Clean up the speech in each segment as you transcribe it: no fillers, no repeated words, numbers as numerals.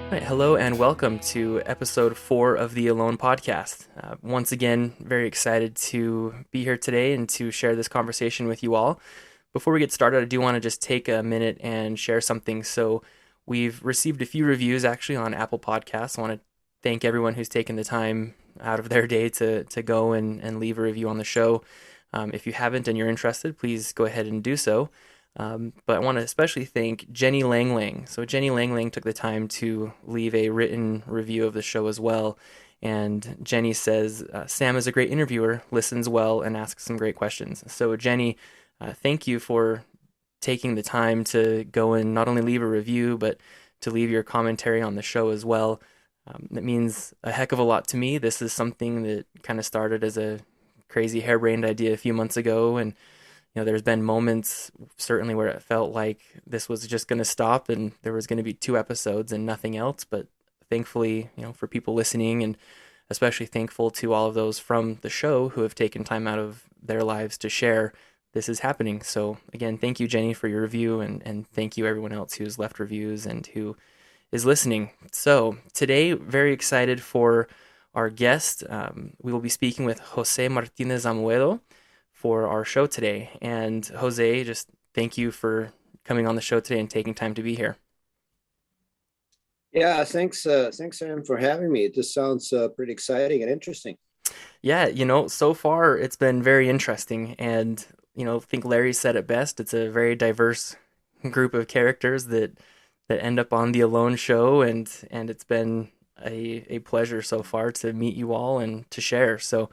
Right, hello and welcome to episode 4 of the Alone podcast. Once again, very excited to be here today and to share this conversation with you all. Before we get started, I do want to just take a minute and share something. So, we've received a few reviews actually on Apple Podcasts. I want to thank everyone who's taken the time out of their day to go and leave a review on the show. If you haven't and you're interested, please go ahead and do so. But I want to especially thank Jenny Lang Lang. So Jenny Lang Lang took the time to leave a written review of the show as well. And Jenny says, Sam is a great interviewer, listens well, and asks some great questions. So Jenny, thank you for taking the time to go and not only leave a review, but to leave your commentary on the show as well. That means a heck of a lot to me. This is something that kind of started as a crazy harebrained idea a few months ago, and there's been moments certainly where it felt like this was just going to stop and there was going to be 2 episodes and nothing else. But thankfully, for people listening, and especially thankful to all of those from the show who have taken time out of their lives to share, this is happening. So again, thank you, Jenny, for your review, and thank you everyone else who's left reviews and who is listening. So today, very excited for our guest. We will be speaking with Jose Martinez Amoedo for our show today. And Jose, just thank you for coming on the show today and taking time to be here. Yeah, thanks, Sam, for having me. This sounds pretty exciting and interesting. Yeah, so far it's been very interesting. And, I think Larry said it best. It's a very diverse group of characters that end up on the Alone show. And it's been a pleasure so far to meet you all and to share. So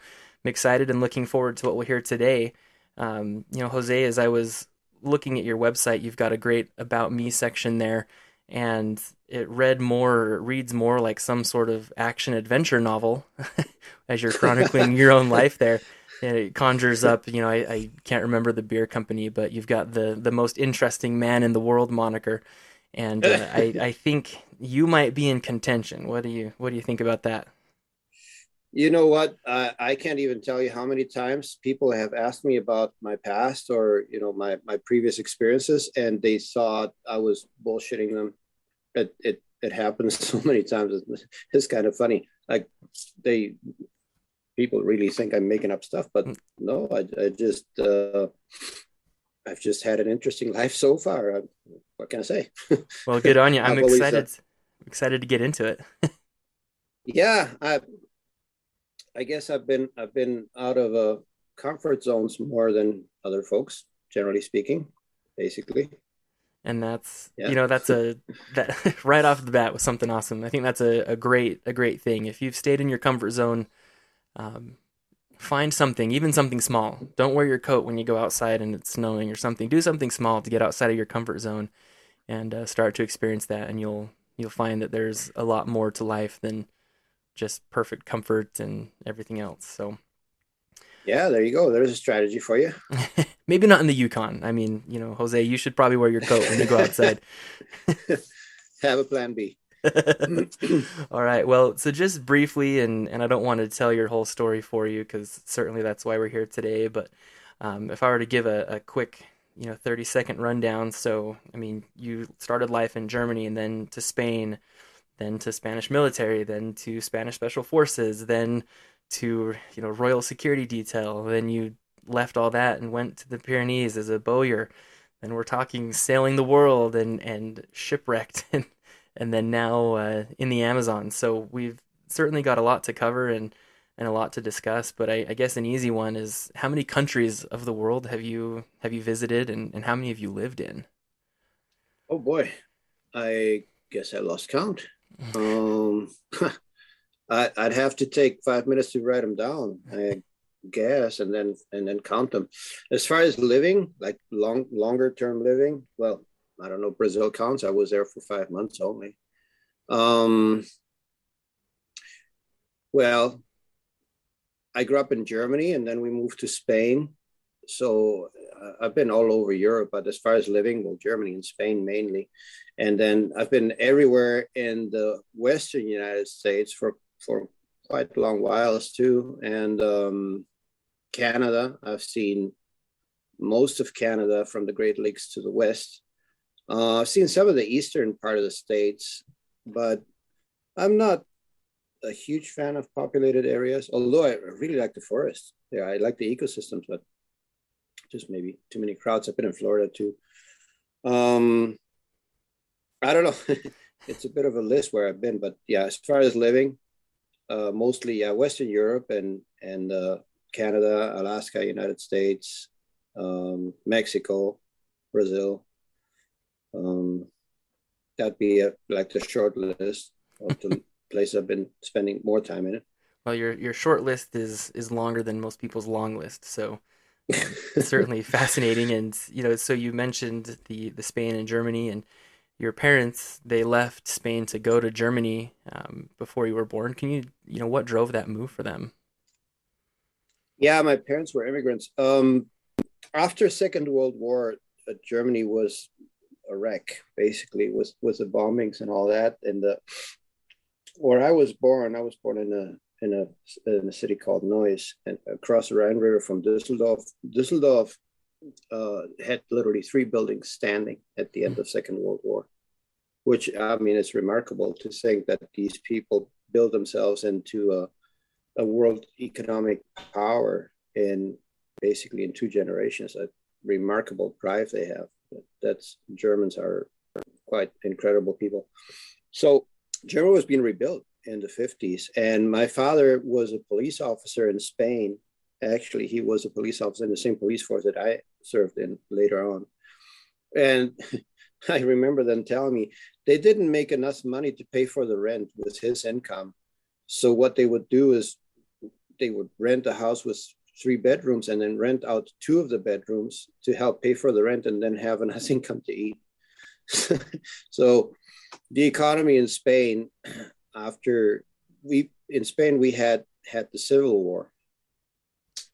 I'm excited and looking forward to what we'll hear today. Jose, as I was looking at your website, you've got a great About Me section there, and it reads more like some sort of action adventure novel as you're chronicling your own life there. And it conjures up, I can't remember the beer company, but you've got the most interesting man in the world moniker. And I think you might be in contention. What do you think about that? You know what? I can't even tell you how many times people have asked me about my past or my previous experiences, and they thought I was bullshitting them. It happens so many times. It's kind of funny. Like they people really think I'm making up stuff, but no, I just I've just had an interesting life so far. What can I say? Well, good on you. I'm I've always excited to get into it. yeah, I guess I've been out of comfort zones more than other folks, generally speaking, basically. And that's Yeah. that's that right off the bat was something awesome. I think that's a great thing. If you've stayed in your comfort zone, um, find something, even something small. Don't wear your coat when you go outside and it's snowing or something. Do something small to get outside of your comfort zone and start to experience that, and you'll find that there's a lot more to life than just perfect comfort and everything else. So Yeah, there you go. There's a strategy for you. maybe not in the Yukon. I mean, Jose, you should probably wear your coat when you go outside. Have a plan B. All right. Well, so just briefly, and I don't want to tell your whole story for you because certainly that's why we're here today. But if I were to give a quick, 30-second rundown. So, I mean, you started life in Germany and then to Spain, then to Spanish military, then to Spanish Special Forces, then to, Royal Security Detail. Then you left all that and went to the Pyrenees as a bowyer. Then we're talking sailing the world and shipwrecked and then now in the Amazon. So we've certainly got a lot to cover and a lot to discuss. But I guess an easy one is, how many countries of the world have you visited, and how many have you lived in? Oh boy, I guess I lost count. Um, I'd have to take 5 minutes to write them down, I guess, and then count them. As far as living, like longer term living, well, I don't know. Brazil counts. I was there for 5 months only. Um, well, I grew up in Germany, and then we moved to Spain. So I've been all over Europe, but as far as living, well, Germany and Spain mainly, and then I've been everywhere in the Western United States for quite long whiles too, and Canada. I've seen most of Canada from the Great Lakes to the west. I've seen some of the eastern part of the states, but I'm not a huge fan of populated areas, although I really like the forest. Yeah, I like the ecosystems, but just maybe too many crowds. I've been in Florida too. Um, I don't know. It's a bit of a list where I've been, but yeah, as far as living, mostly yeah, Western Europe and Canada, Alaska, United States, Mexico, Brazil. Um, that'd be like the short list of the places I've been spending more time in Well, your short list is longer than most people's long list, so certainly fascinating. And so you mentioned the Spain and Germany, and your parents, they left Spain to go to Germany before you were born. Can what drove that move for them? Yeah, my parents were immigrants. After Second World War, Germany was a wreck, basically, with the bombings and all that. And where I was born in a city called Neuss, and across the Rhine River from Düsseldorf. Düsseldorf had literally three buildings standing at the end of Second World War, which I mean, it's remarkable to think that these people build themselves into a world economic power in basically in two generations. A remarkable drive they have. That's Germans are quite incredible people. So Germany was being rebuilt in the 50s, and my father was a police officer in Spain. Actually, he was a police officer in the same police force that I served in later on. And I remember them telling me they didn't make enough money to pay for the rent with his income. So what they would do is they would rent a house with three bedrooms and then rent out two of the bedrooms to help pay for the rent and then have enough income to eat. So the economy in Spain, after in Spain we had the Civil War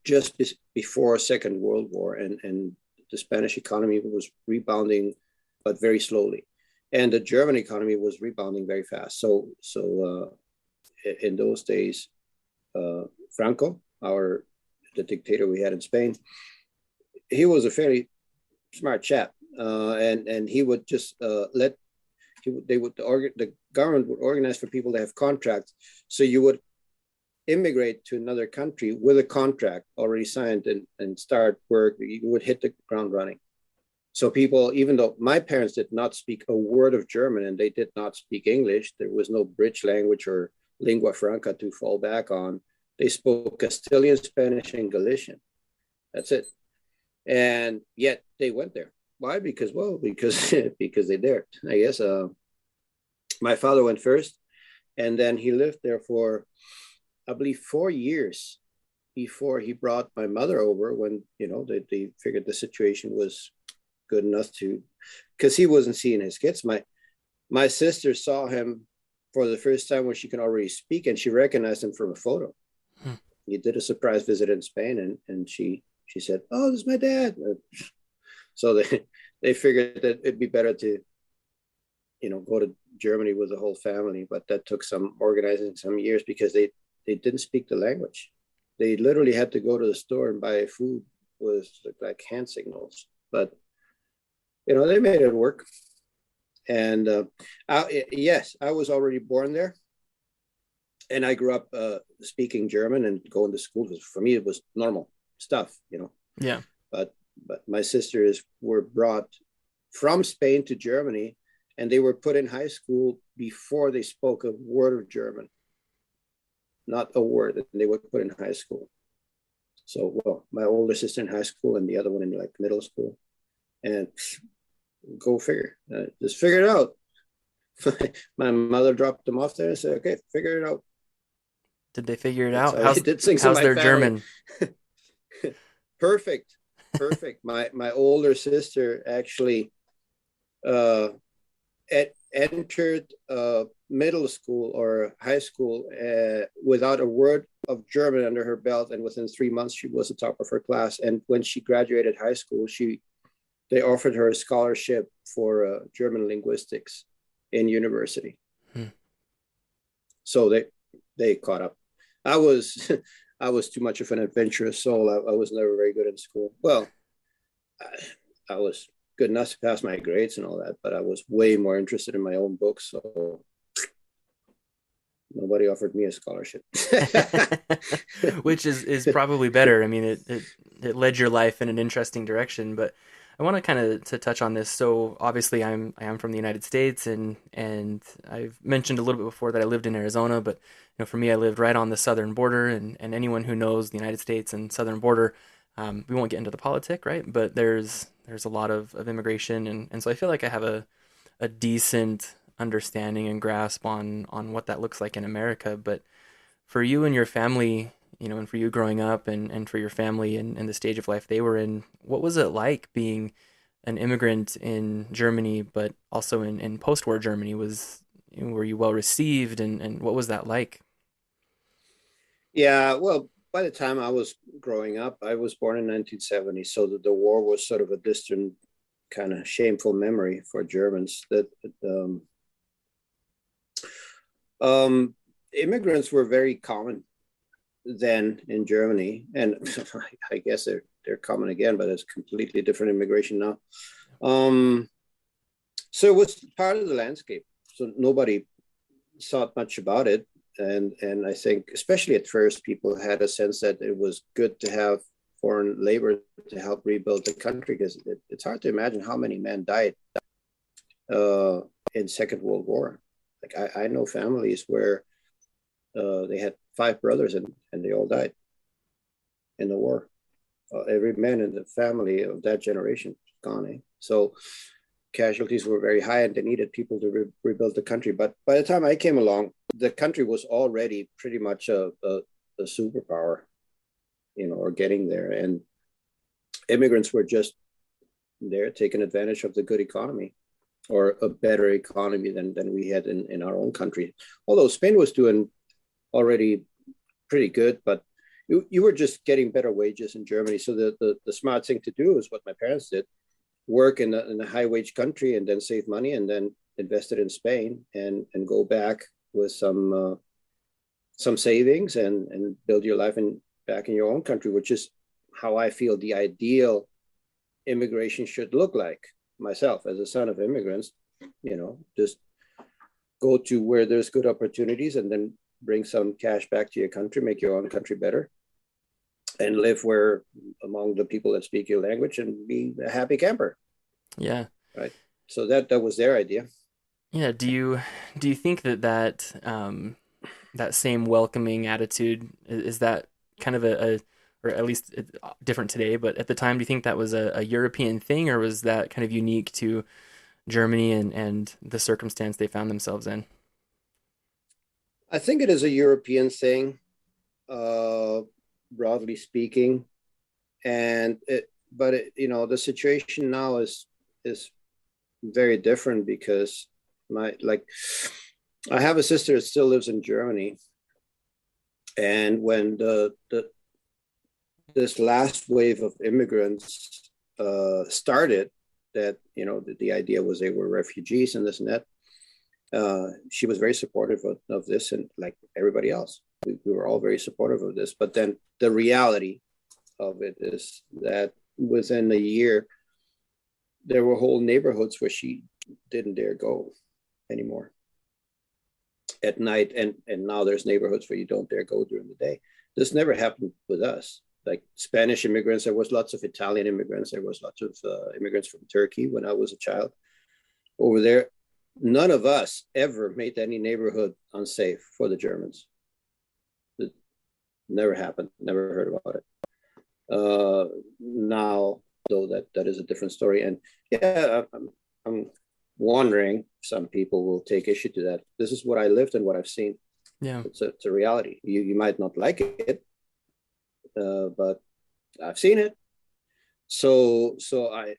just before Second World War, and the Spanish economy was rebounding, but very slowly, and the German economy was rebounding very fast. So in those days, Franco, the dictator we had in Spain, he was a fairly smart chap, and he would just the government would organize for people to have contracts. So you would immigrate to another country with a contract already signed and start work. You would hit the ground running. So people, even though my parents did not speak a word of German and they did not speak English, there was no bridge language or lingua franca to fall back on. They spoke Castilian, Spanish, and Galician. That's it. And yet they went there. Why? Because because they dared. I guess my father went first, and then he lived there for, I believe, 4 years before he brought my mother over. When they figured the situation was good enough to, because he wasn't seeing his kids. My sister saw him for the first time when she can already speak, and she recognized him from a photo. He did a surprise visit in Spain, and she said, "Oh, this is my dad." So they figured that it'd be better to go to Germany with the whole family, but that took some organizing, some years, because they didn't speak the language. They literally had to go to the store and buy food with like hand signals, but they made it work. And yes, I was already born there, and I grew up speaking German and going to school. For me, it was normal stuff. Yeah. But my sisters were brought from Spain to Germany, and they were put in high school before they spoke a word of German. Not a word. And they were put in high school. So, well, my older sister in high school and the other one in like middle school. And go figure. Just figure it out. My mother dropped them off there and said, "Okay, figure it out." Did they figure it That's out? how I did things in How's my their family. German? Perfect. My older sister actually entered middle school or high school without a word of German under her belt, and within 3 months she was the top of her class. And when she graduated high school, they offered her a scholarship for German linguistics in university. So they caught up. I was I was too much of an adventurous soul. I was never very good in school. Well, I was good enough to pass my grades and all that, but I was way more interested in my own books. So nobody offered me a scholarship. Which is probably better. I mean, it led your life in an interesting direction. But I want to kind of to touch on this. So obviously, I am from the United States, and I've mentioned a little bit before that I lived in Arizona. But for me, I lived right on the southern border, and anyone who knows the United States and southern border, we won't get into the politic, right? But there's a lot of immigration, and so I feel like I have a decent understanding and grasp on what that looks like in America. But for you and your family, and for you growing up and for your family and the stage of life they were in, what was it like being an immigrant in Germany, but also in post-war Germany? Were you well received, and what was that like? Yeah, well, by the time I was growing up, I was born in 1970, so the war was sort of a distant, kind of shameful memory for Germans. That immigrants were very common then in Germany, and I guess they're common again, but it's completely different immigration now. Um, so it was part of the landscape. So nobody thought much about it, and I think especially at first people had a sense that it was good to have foreign labor to help rebuild the country, because it's hard to imagine how many men died uh, in Second World War. Like I know families where they had five brothers and they all died in the war. Every man in the family of that generation gone. So casualties were very high, and they needed people to rebuild the country. But by the time I came along, the country was already pretty much a superpower, or getting there. And immigrants were just there taking advantage of the good economy, or a better economy than we had in our own country. Although Spain was doing already pretty good, but you were just getting better wages in Germany. So the smart thing to do is what my parents did: work in a high wage country and then save money and then invest it in Spain and go back with some savings and build your life back in your own country, which is how I feel the ideal immigration should look like. Myself, as a son of immigrants, just go to where there's good opportunities and then bring some cash back to your country, make your own country better, and live where among the people that speak your language and be a happy camper. Yeah. Right. So that was their idea. Yeah. Do you think that same welcoming attitude is that kind of or at least different today, but at the time, do you think that was a European thing, or was that kind of unique to Germany and the circumstance they found themselves in? I think it is a European thing, uh, broadly speaking, but the situation now is very different, because I have a sister that still lives in Germany, and when this last wave of immigrants started, that the idea was they were refugees and this and that. She was very supportive of this, and like everybody else, we were all very supportive of this. But then the reality of it is that within a year, there were whole neighborhoods where she didn't dare go anymore at night, and now there's neighborhoods where you don't dare go during the day. This never happened with us. Like Spanish immigrants, there was lots of Italian immigrants, there was lots of immigrants from Turkey when I was a child over there. None of us ever made any neighborhood unsafe for the Germans. It never happened. Never heard about it. Now, though, that is a different story. And yeah, I'm wondering if some people will take issue to that. This is what I lived and what I've seen. Yeah. It's a reality. You might not like it, but I've seen it. So I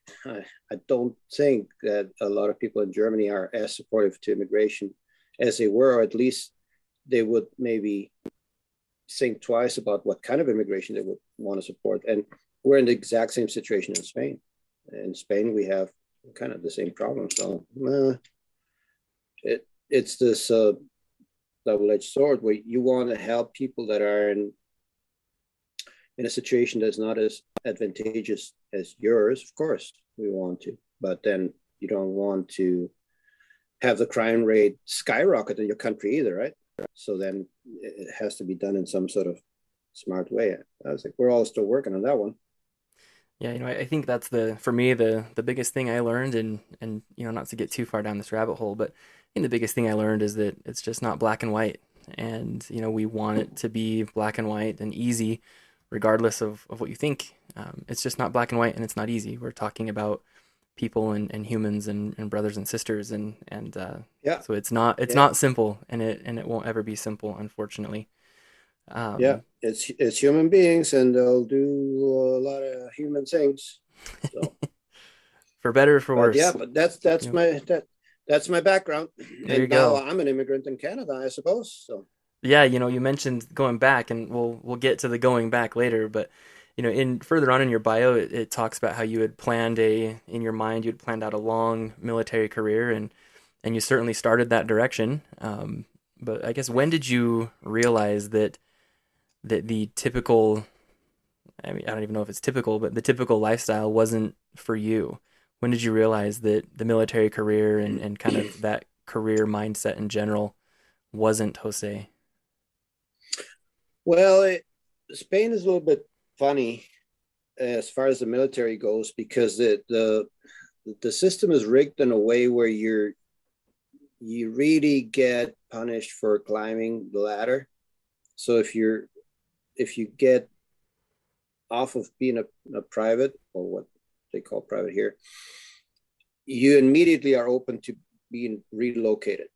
don't think that a lot of people in Germany are as supportive to immigration as they were, or at least they would maybe think twice about what kind of immigration they would want to support. And we're in the exact same situation in Spain. In Spain, we have kind of the same problem. So it's this double-edged sword where you want to help people that are in a situation that's not as advantageous as yours. Of course, we want to, but then you don't want to have the crime rate skyrocket in your country either, right? So then it has to be done in some sort of smart way. I was like, we're all still working on that one. Yeah, I think that's for me the biggest thing I learned, and not to get too far down this rabbit hole, but I think the biggest thing I learned is that it's just not black and white, and we want it to be black and white and easy, regardless of what you think. It's just not black and white, and it's not easy. We're talking about people and humans and brothers and sisters, and Yeah, so it's yeah, not simple, and it won't ever be simple, unfortunately. yeah. Um, It's human beings, and they'll do a lot of human things. So, for better or for but yeah, worse. but that's my background, There you and now go. I'm an immigrant in Canada, I suppose. So Yeah, you mentioned going back, and we'll get to the going back later, but in further on in your bio, it talks about how you had planned in your mind, you had planned out a long military career, and you certainly started that direction. But I guess, when did you realize that the typical, I mean, I don't even know if it's typical, but the typical lifestyle wasn't for you? When did you realize that the military career and kind of that career mindset in general wasn't Jose? well, Spain is a little bit funny as far as the military goes because the system is rigged in a way where you really get punished for climbing the ladder. So if you get off of being a private, or what they call private here, you immediately are open to being relocated,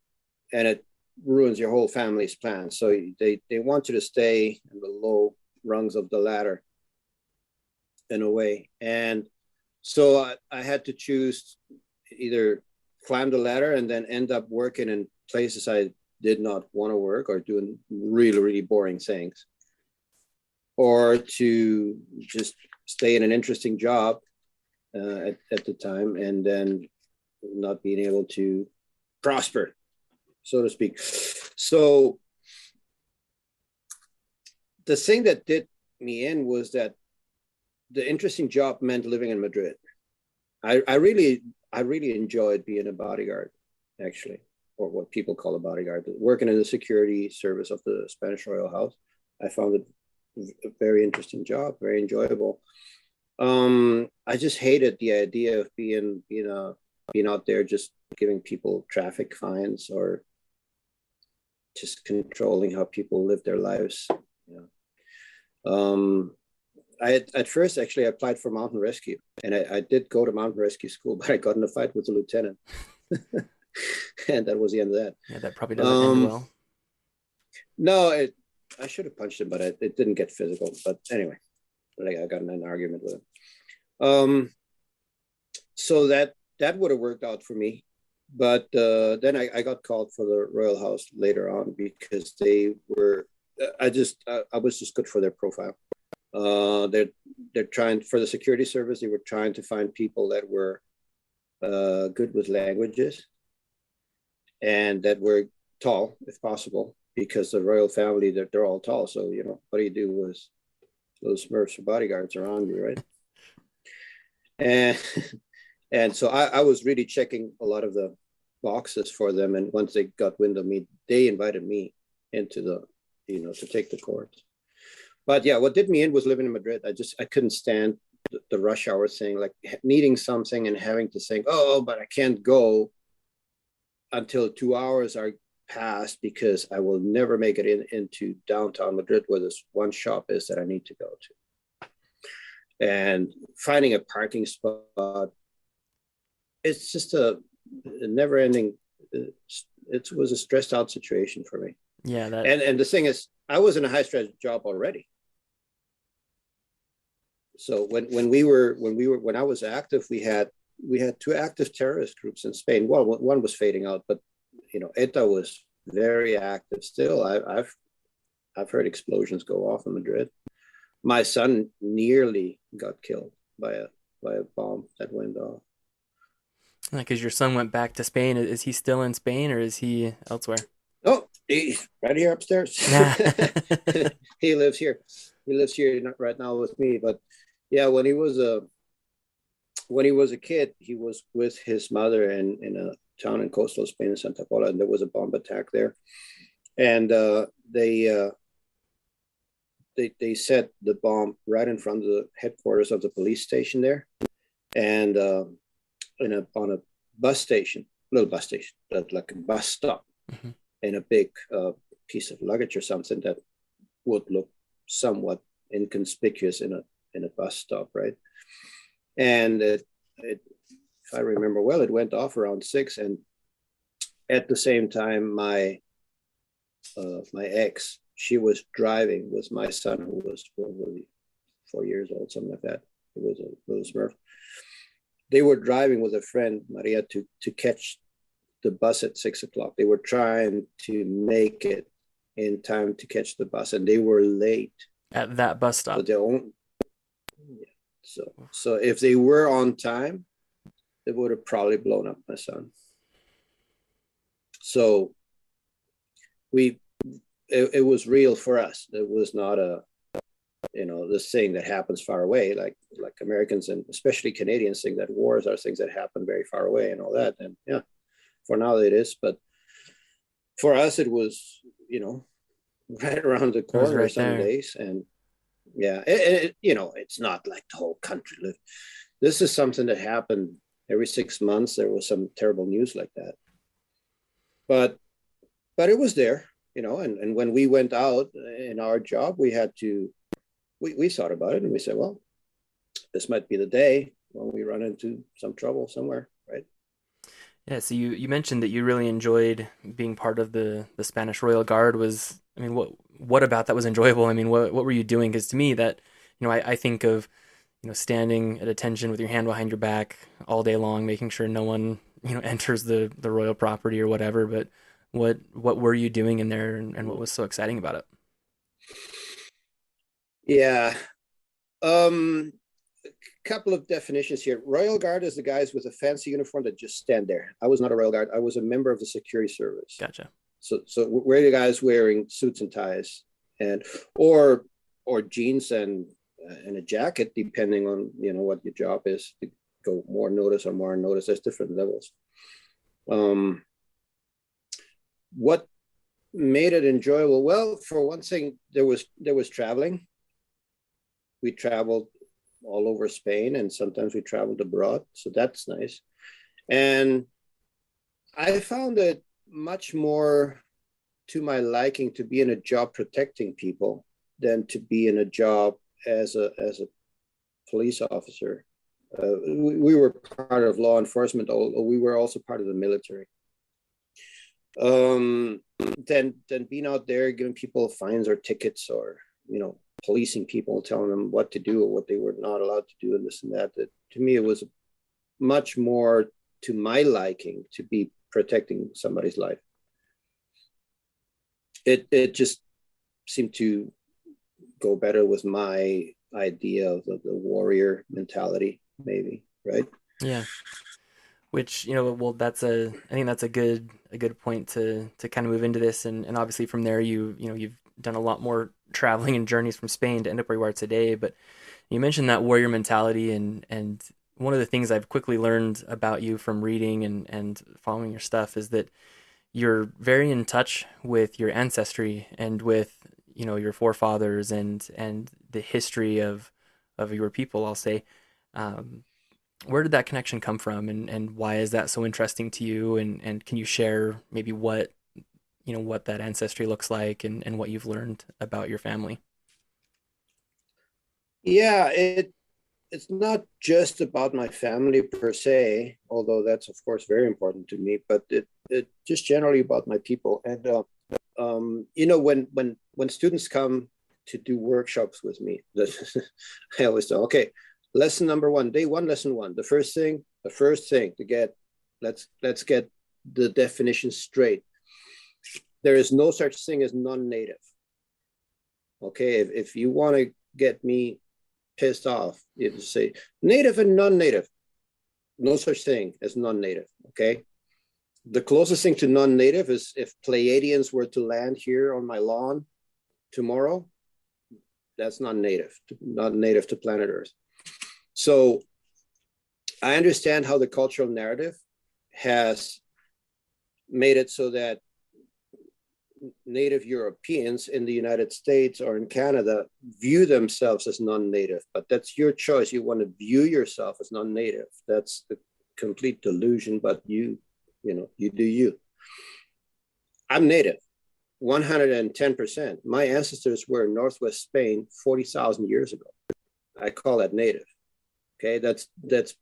and it ruins your whole family's plans. So they want you to stay in the low rungs of the ladder in a way. And so I had to choose either climb the ladder and then end up working in places I did not want to work, or doing really, really boring things, or to just stay in an interesting job at the time and then not being able to prosper, so to speak. So the thing that did me in was that the interesting job meant living in Madrid. I really enjoyed being a bodyguard, actually, or what people call a bodyguard, working in the security service of the Spanish Royal House. I found it a very interesting job, very enjoyable. I just hated the idea of being out there just giving people traffic fines, or just controlling how people live their lives. You know. At first actually applied for mountain rescue, and I did go to mountain rescue school, but I got in a fight with the lieutenant, and that was the end of that. Yeah, that probably doesn't end well. No, I should have punched him, but it didn't get physical. But anyway, like, I got in an argument with him. So that would have worked out for me, but then I got called for the Royal House later on because they were. I was just good for their profile. They're trying for the security service. They were trying to find people that were good with languages and that were tall, if possible, because the royal family, they're all tall. So what do you do with those Smurfs or bodyguards around you, right? And and so I was really checking a lot of the boxes for them. And once they got wind of me, they invited me into to take the course. But yeah, what did me in was living in Madrid. I couldn't stand the rush hour thing, like needing something and having to think, oh, but I can't go until 2 hours are passed because I will never make it into downtown Madrid where this one shop is that I need to go to. And finding a parking spot, it's just a never ending, it was a stressed out situation for me. Yeah, and the thing is, I was in a high stress job already. So when I was active, we had two active terrorist groups in Spain. Well, one was fading out, but ETA was very active still. I've heard explosions go off in Madrid. My son nearly got killed by a bomb that went off. because your son went back to Spain. Is he still in Spain, or is he elsewhere? Oh, he's right here upstairs. He lives here. He lives here right now with me. But yeah, when he was a kid, he was with his mother in a town in coastal Spain, in Santa Pola, and there was a bomb attack there. And they set the bomb right in front of the headquarters of the police station there, and on a bus station, little bus station, but like a bus stop, Mm-hmm. in a big piece of luggage or something that would look somewhat inconspicuous in a bus stop, right? And if I remember well, it went off around 6, and at the same time, my ex, she was driving with my son, who was probably 4 years old, something like that. It was a little Smurf. They were driving with a friend, Maria, to catch the bus at 6 o'clock. They were trying to make it in time to catch the bus, and they were late. At that bus So stop. they own, so if they were on time, they would have probably blown up my son. So we it was real for us. It was not this thing that happens far away, like Americans and especially Canadians think that wars are things that happen very far away and all that. And yeah, for now it is, but for us it was, right around the It was corner right some there. days. And yeah, it's not like the whole country lived. This is something that happened every 6 months. There was some terrible news like that, but it was there, and when we went out in our job, we had to, we thought about it, and we said, well, this might be the day when we run into some trouble somewhere, right? Yeah, so you mentioned that you really enjoyed being part of the Spanish Royal Guard. Was I mean, what about that was enjoyable? I mean, what were you doing? Because to me, that I think of standing at attention with your hand behind your back all day long, making sure no one enters the royal property or whatever. But what were you doing in there, and what was so exciting about it? Yeah. Um, Couple of definitions here. Royal Guard is the guys with a fancy uniform that just stand there. I was not a Royal Guard. I was a member of the security service. Gotcha. So we're the guys wearing suits and ties, and or jeans and a jacket, depending on what your job is. To go more notice or more unnoticed. There's different levels. Um, what made it enjoyable? Well, for one thing, there was traveling. We traveled all over Spain, and sometimes we traveled abroad, so that's nice. And I found it much more to my liking to be in a job protecting people than to be in a job as a police officer. We were part of law enforcement, although we were also part of the military. Then being out there giving people fines or tickets, or policing people, telling them what to do or what they were not allowed to do, and this and that. That to me, it was much more to my liking to be protecting somebody's life. It just seemed to go better with my idea of the warrior mentality, maybe, right? Yeah. Which well, I think that's a good point to kind of move into this, and obviously from there you've done a lot more traveling and journeys from Spain to end up where you are today. But you mentioned that warrior mentality, and one of the things I've quickly learned about you from reading and following your stuff is that you're very in touch with your ancestry and with your forefathers and the history of your people, I'll say. Um, where did that connection come from, and why is that so interesting to you? And can you share maybe what that ancestry looks like, and what you've learned about your family? Yeah, it's not just about my family per se, although that's of course very important to me, but it just generally about my people. And when students come to do workshops with me, I always say, okay, lesson number one, day one, lesson one. The first thing to get, let's get the definition straight. There is no such thing as non-native. Okay, if you want to get me pissed off, you just say native and non-native. No such thing as non-native. Okay, the closest thing to non-native is if Pleiadians were to land here on my lawn tomorrow. That's not native to planet Earth. So I understand how the cultural narrative has made it so that Native Europeans in the United States or in Canada view themselves as non-native, but that's your choice. You want to view yourself as non-native. That's the complete delusion, but you do you. I'm native, 110%. My ancestors were in Northwest Spain 40,000 years ago. I call that native. Okay, that's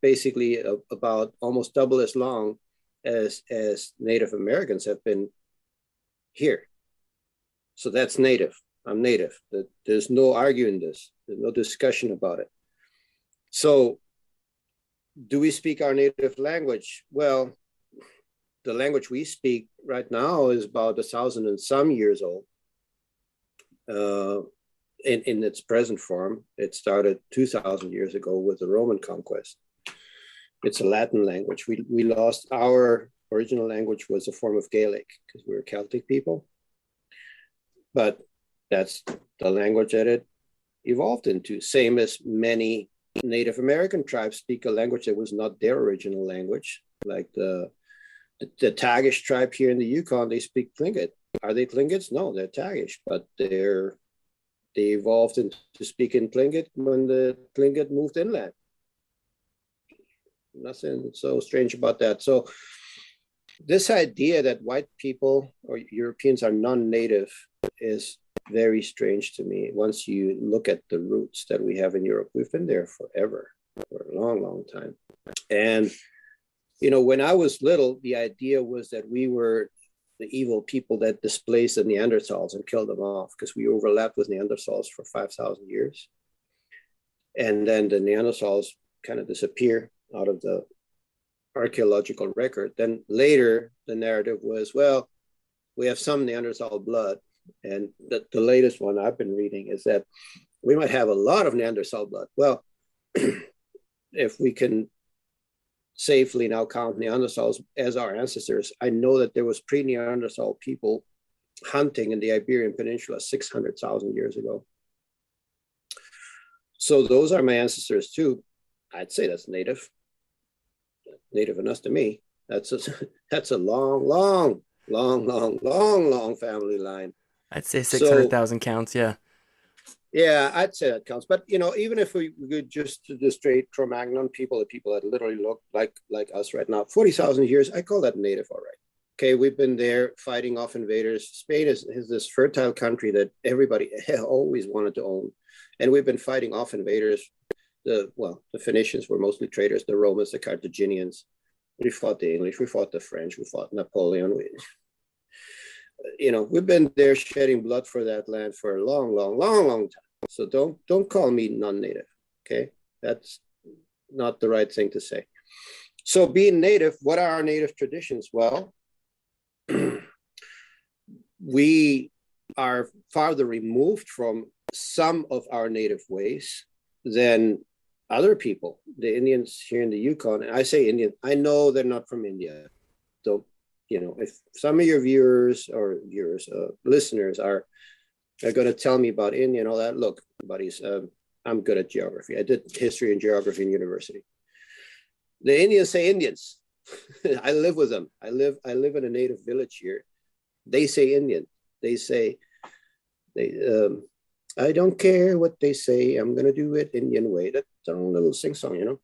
basically about almost double as long as Native Americans have been here. So that's native. I'm native. There's no arguing this. There's no discussion about it. So do we speak our native language? Well, the language we speak right now is about 1,000 and some years old. In its present form, it started 2,000 years ago with the Roman conquest. It's a Latin language. We lost our original language, was a form of Gaelic because we were Celtic people. But that's the language that it evolved into. Same as many Native American tribes speak a language that was not their original language. Like the Tagish tribe here in the Yukon, they speak Tlingit. Are they Tlingits? No, they're Tagish, but they evolved into speaking Tlingit when the Tlingit moved inland. Nothing so strange about that. So this idea that white people or Europeans are non-native is very strange to me. Once you look at the roots that we have in Europe, we've been there forever, for a long, long time. And, when I was little, the idea was that we were the evil people that displaced the Neanderthals and killed them off because we overlapped with Neanderthals for 5,000 years. And then the Neanderthals kind of disappear out of the archaeological record. Then later, the narrative was, well, we have some Neanderthal blood. And the latest one I've been reading is that we might have a lot of Neanderthal blood. Well, if we can safely now count Neanderthals as our ancestors, I know that there was pre-Neanderthal people hunting in the Iberian Peninsula 600,000 years ago. So those are my ancestors too. I'd say that's native enough to me. That's a long family line. I'd say 600,000 counts, yeah. Yeah, I'd say that counts. But, even if we could just do the straight Cro-Magnon people, the people that literally look like us right now, 40,000 years, I call that native, all right. Okay, we've been there fighting off invaders. Spain is this fertile country that everybody always wanted to own. And we've been fighting off invaders. The Phoenicians were mostly traders, the Romans, the Carthaginians. We fought the English, we fought the French, we fought Napoleon. We've been there shedding blood for that land for a long time. So don't call me non-native, okay? That's not the right thing to say. So being native, what are our native traditions? Well, we are farther removed from some of our native ways than other people. The Indians here in the Yukon, and I say Indian, I know they're not from India. So, if some of your listeners are going to tell me about India and all that, look, buddies, I'm good at geography. I did history and geography in university. The Indians say Indians. I live with them. I live in a native village here. They say Indian. They say, I don't care what they say. I'm going to do it Indian way. That's their own little sing-song,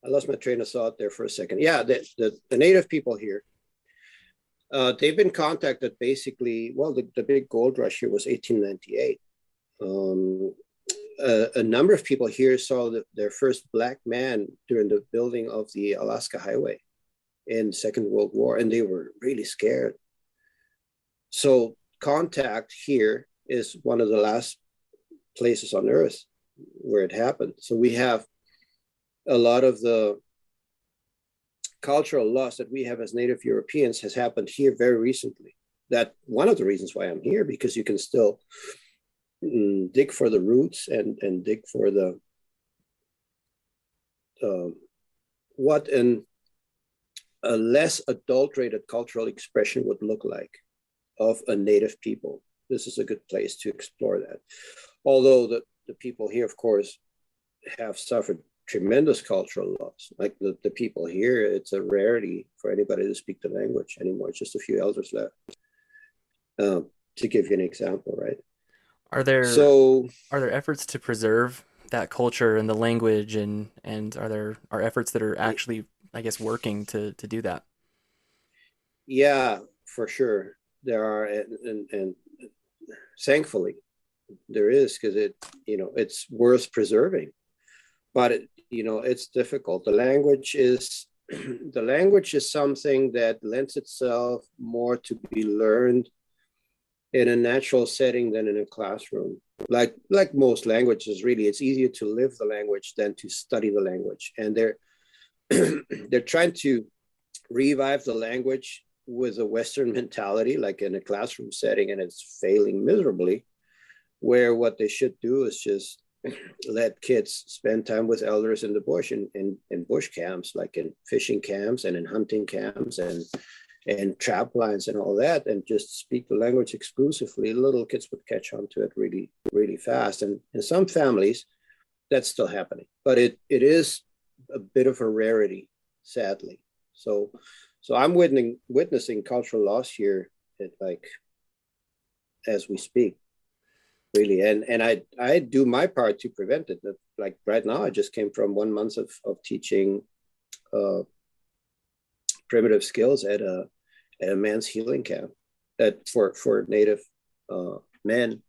I lost my train of thought there for a second. Yeah, the native people here, they've been contacted basically, well, the big gold rush here was 1898. A number of people here saw their first black man during the building of the Alaska Highway in the Second World War, and they were really scared. So contact here is one of the last places on Earth where it happened. So we have a lot of the cultural loss that we have as Native Europeans has happened here very recently. That one of the reasons why I'm here, because you can still dig for the roots and dig for the what a less adulterated cultural expression would look like of a native people. This is a good place to explore that. Although the people here, of course, have suffered tremendous cultural loss. Like the people here, it's a rarity for anybody to speak the language anymore. It's just a few elders left. To give you an example, right? Are there So are there efforts to preserve that culture and the language, and are efforts that are actually, I guess, working to do that? yeah, for sure there are, and thankfully there is, because it's worth preserving. But it's difficult. The language is the language is something that lends itself more to be learned in a natural setting than in a classroom. Like most languages, really, it's easier to live the language than to study the language. And they're they're trying to revive the language with a Western mentality, like in a classroom setting, and it's failing miserably. Where what they should do is just let kids spend time with elders in the bush, in bush camps, like in fishing camps and in hunting camps and trap lines and all that, and just speak the language exclusively. Little kids would catch on to it really, really fast. And in some families, that's still happening, but it is a bit of a rarity, sadly. So I'm witnessing cultural loss here, like as we speak, really. And I do my part to prevent it. Like right now, I just came from 1 month of teaching primitive skills at a man's healing camp that for native men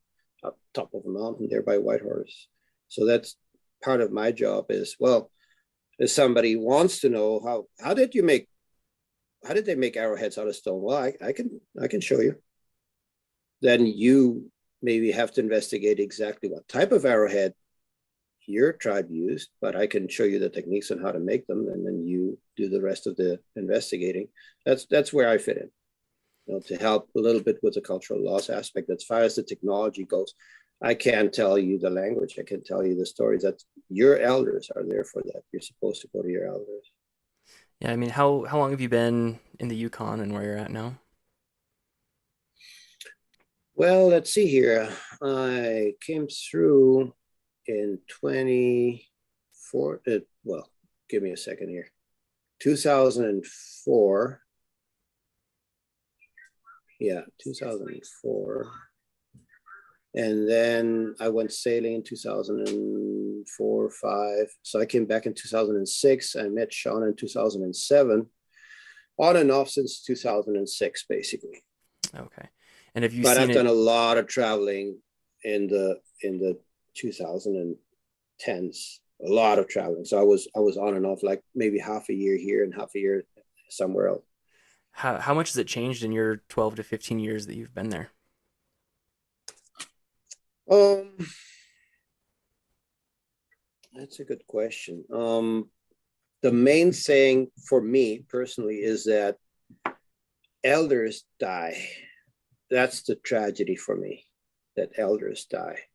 up top of a mountain there by Whitehorse. So that's part of my job is, well, if somebody wants to know how did they make arrowheads out of stone? Well, I can show you. Then you maybe have to investigate exactly what type of arrowhead your tribe used, but I can show you the techniques on how to make them, and then you do the rest of the investigating. That's where I fit in, to help a little bit with the cultural loss aspect. As far as the technology goes, I can't tell you the language. I can tell you the stories. That your elders are there for that. You're supposed to go to your elders. Yeah, I mean, how long have you been in the Yukon and where you're at now? Well, let's see here. I came through in 24. Well, give me a second here. 2004. Yeah, 2004. And then I went sailing in 2004, 5. So I came back in 2006. I met Sean in 2007, on and off since 2006, basically. Okay. And have you But seen I've done it? a lot of traveling in the 2010s. A lot of traveling. So I was on and off, like maybe half a year here and half a year somewhere else. How much has it changed in your 12 to 15 years that you've been there? Um, that's a good question. The main thing for me personally is that elders die. That's the tragedy for me, that elders die.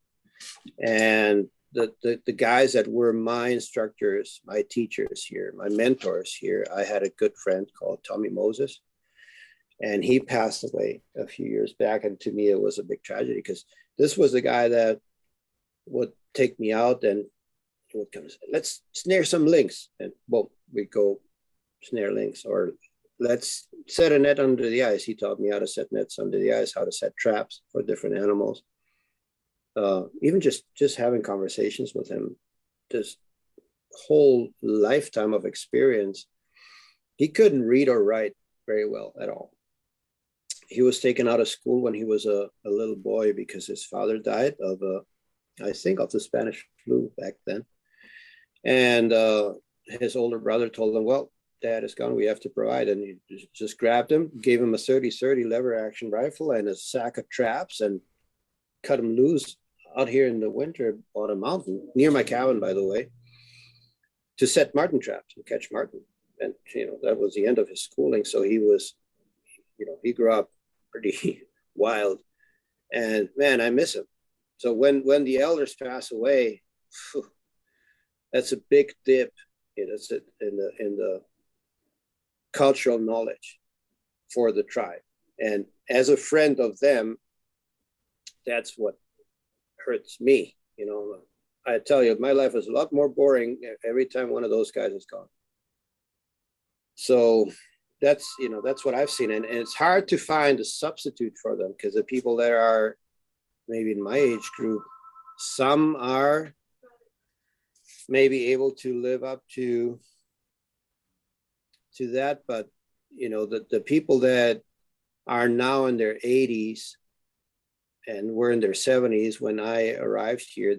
And the guys that were my instructors, my teachers here, my mentors here, I had a good friend called Tommy Moses, and he passed away a few years back. And to me, it was a big tragedy, because this was the guy that would take me out and would come and say, let's snare some lynx. And boom, we go snare lynx. Or let's set a net under the ice. He taught me how to set nets under the ice, how to set traps for different animals. Even just having conversations with him, this whole lifetime of experience. He couldn't read or write very well at all. He was taken out of school when he was a little boy because his father died of I think of the Spanish flu back then. And his older brother told him, well, dad is gone, we have to provide. And he just grabbed him, gave him a 30-30 lever action rifle and a sack of traps, and cut him loose out here in the winter on a mountain near my cabin, by the way, to set marten traps and catch marten. And, that was the end of his schooling. So he was, he grew up pretty wild. And man, I miss him. So when the elders pass away, that's a big dip in the cultural knowledge for the tribe. And as a friend of them, that's what hurts me. I tell you, my life is a lot more boring every time one of those guys is gone. So that's what I've seen. And it's hard to find a substitute for them, because the people that are maybe in my age group, some are maybe able to live up to that. But, the people that are now in their 80s and were in their 70s when I arrived here,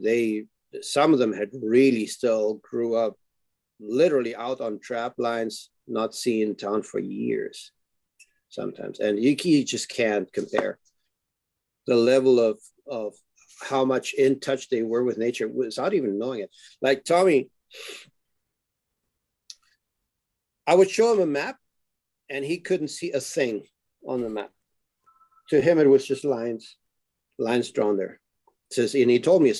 some of them had really still grew up literally out on trap lines, not seeing town for years sometimes. And you just can't compare the level of how much in touch they were with nature without even knowing it. Like Tommy, I would show him a map and he couldn't see a thing on the map. To him, it was just lines drawn there. And he told me,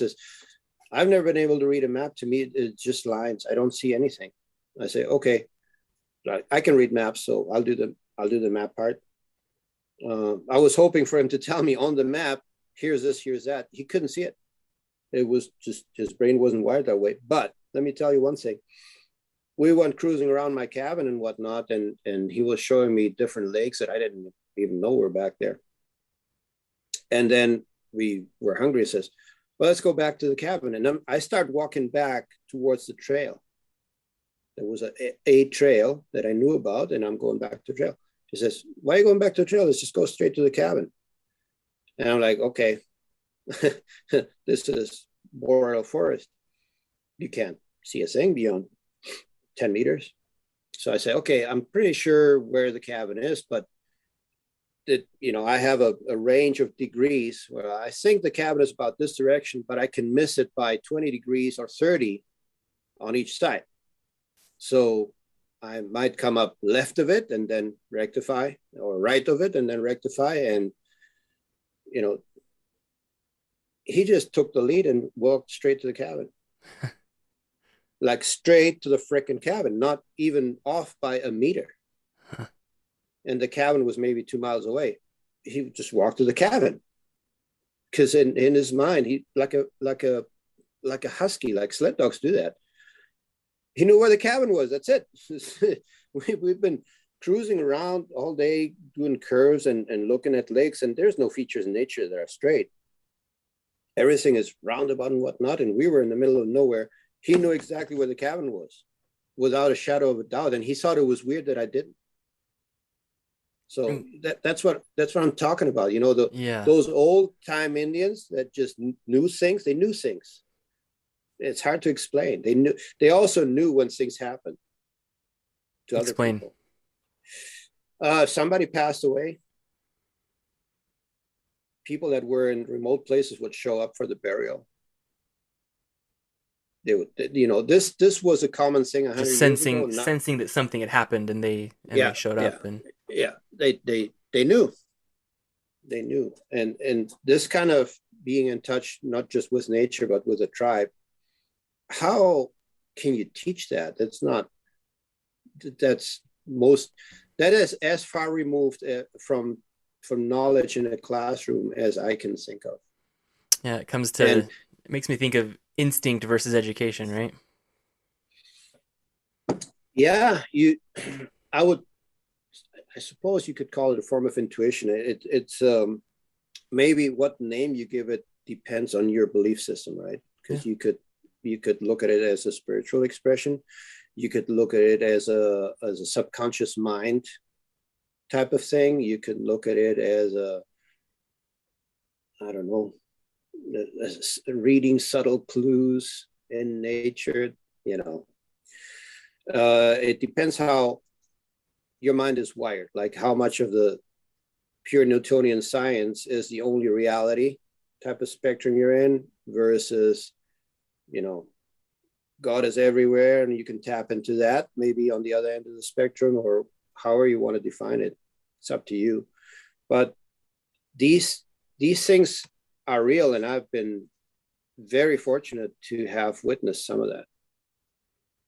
I've never been able to read a map. To me, it's just lines. I don't see anything. I say, okay, I can read maps, so I'll do the map part. I was hoping for him to tell me on the map, here's this, here's that. He couldn't see it. It was just, his brain wasn't wired that way. But let me tell you one thing. We went cruising around my cabin and whatnot, and he was showing me different lakes that I didn't even know were back there. And then we were hungry. He says, well, let's go back to the cabin. And then I start walking back towards the trail. There was a trail that I knew about, and I'm going back to the trail. He says, why are you going back to the trail? Let's just go straight to the cabin. And I'm like, okay, this is boreal forest. You can't see a thing beyond 10 meters. So I say, okay, I'm pretty sure where the cabin is, but I have a range of degrees where I think the cabin is about this direction, but I can miss it by 20 degrees or 30 on each side. So I might come up left of it and then rectify, or right of it and then rectify. And, he just took the lead and walked straight to the cabin. Like straight to the frickin' cabin, not even off by a meter. And the cabin was maybe 2 miles away. He just walked to the cabin, because in his mind, he like a husky, like sled dogs do that. He knew where the cabin was. That's it. We've been cruising around all day, doing curves and looking at lakes, and there's no features in nature that are straight. Everything is roundabout and whatnot. And we were in the middle of nowhere. He knew exactly where the cabin was, without a shadow of a doubt. And he thought it was weird that I didn't. So that's what I'm talking about. Those old time Indians that just knew things. They knew things. It's hard to explain. They also knew when things happened to other people. Somebody passed away. People that were in remote places would show up for the burial. They would, this was a common thing 100 years ago. Sensing that something had happened, and they showed up. And they knew. They knew. And this kind of being in touch, not just with nature, but with a tribe, how can you teach that? That is as far removed from knowledge in a classroom as I can think of. Yeah, it makes me think of instinct versus education, right? Yeah, I suppose you could call it a form of intuition. It's maybe what name you give it depends on your belief system, right? Because you could look at it as a spiritual expression. You could look at it as a subconscious mind type of thing. You could look at it as reading subtle clues in nature. It depends how your mind is wired, like how much of the pure Newtonian science is the only reality type of spectrum you're in versus, God is everywhere and you can tap into that, maybe on the other end of the spectrum, or however you want to define it. It's up to you. But these things are real, and I've been very fortunate to have witnessed some of that.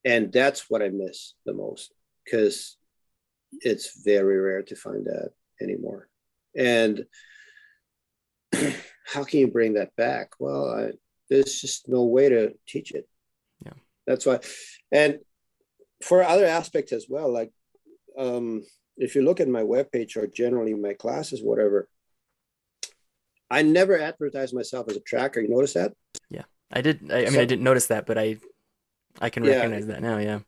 And that's what I miss the most, because it's very rare to find that anymore. And how can you bring that back? Well, There's just no way to teach it. Yeah. That's why. And for other aspects as well, like if you look at my webpage or generally my classes, whatever, I never advertise myself as a tracker. You notice that? Yeah. I did. I mean, I So didn't notice that, but I can yeah, recognize that now. Yeah.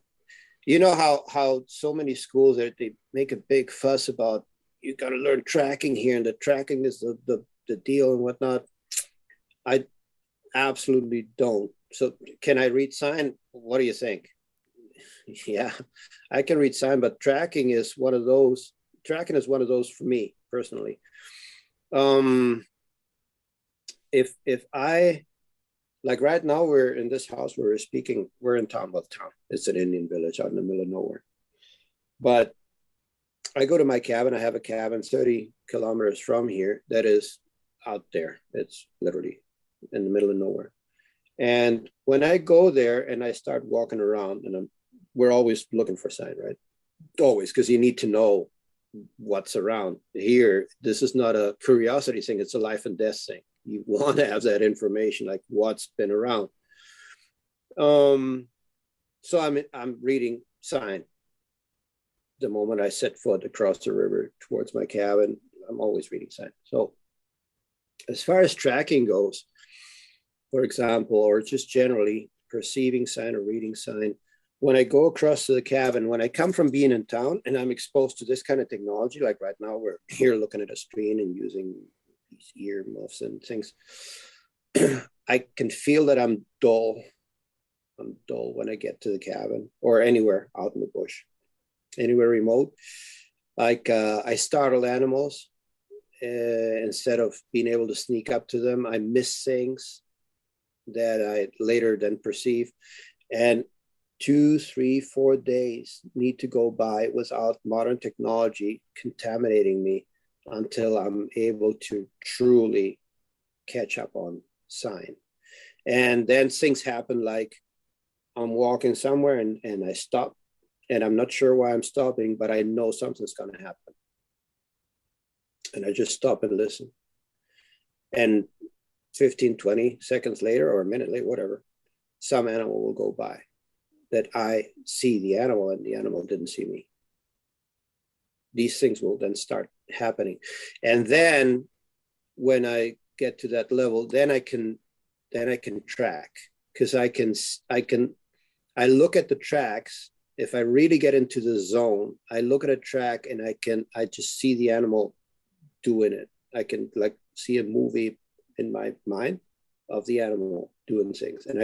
you know how so many schools they make a big fuss about you got to learn tracking here, and the tracking is the deal and whatnot. I absolutely don't. So can I read sign? What do you think? Yeah, I can read sign, but tracking is one of those. Tracking is one of those for me personally. Um, if I like right now we're in this house where we're speaking, we're in Townville town. It's an Indian village out in the middle of nowhere. But I go to my cabin. I have a cabin 30 kilometers from here that is out there. It's literally in the middle of nowhere. And when I go there and I start walking around, and we're always looking for sign, right? Always, because you need to know what's around. Here, this is not a curiosity thing, it's a life and death thing. You want to have that information, like what's been around. So I'm reading sign. The moment I set foot across the river towards my cabin, I'm always reading sign. So as far as tracking goes, for example, or just generally perceiving sign or reading sign, when I go across to the cabin, when I come from being in town and I'm exposed to this kind of technology, like right now we're here looking at a screen and using these ear muffs and things, I can feel that I'm dull. I'm dull when I get to the cabin or anywhere out in the bush, anywhere remote. Like I startle animals. Instead of being able to sneak up to them, I miss things that I later then perceive. And 2, 3, 4 days need to go by without modern technology contaminating me until I'm able to truly catch up on sign. And then things happen like I'm walking somewhere and I stop and I'm not sure why I'm stopping, but I know something's going to happen. And I just stop and listen. And 15, 20 seconds later or a minute later, whatever, some animal will go by that I see the animal and the animal didn't see me. These things will then start happening. And then when I get to that level, then I can track, because I look at the tracks. If I really get into the zone, I look at a track and I just see the animal doing it. I can like see a movie in my mind of the animal doing things, and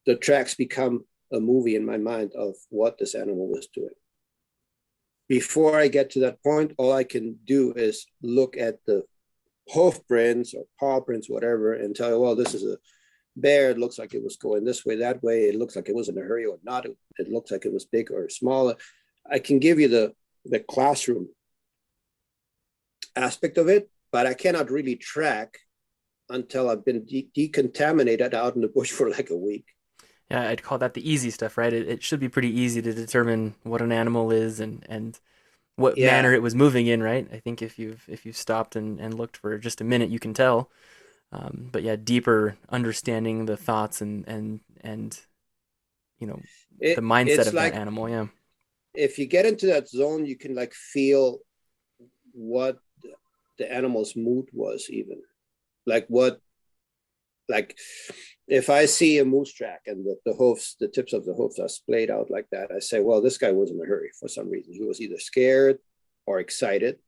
the tracks become a movie in my mind of what this animal was doing. Before I get to that point, all I can do is look at the hoof prints or paw prints, whatever, and tell you, well, this is a bear. It looks like it was going this way, that way. It looks like it was in a hurry or not. It looks like it was big or small. I can give you the classroom aspect of it, but I cannot really track until I've been decontaminated out in the bush for like a week. Yeah, I'd call that the easy stuff, right? It should be pretty easy to determine what an animal is and what manner Yeah, it was moving in, right? I think if you've stopped and looked for just a minute, you can tell. But yeah, deeper understanding the thoughts and you know the mindset it's of that like animal. Yeah, if you get into that zone, you can like feel what the animal's mood was, even like what, like if I see a moose track and the hoofs, the tips of the hoofs are splayed out like that, I say, well, this guy was in a hurry for some reason. He was either scared or excited,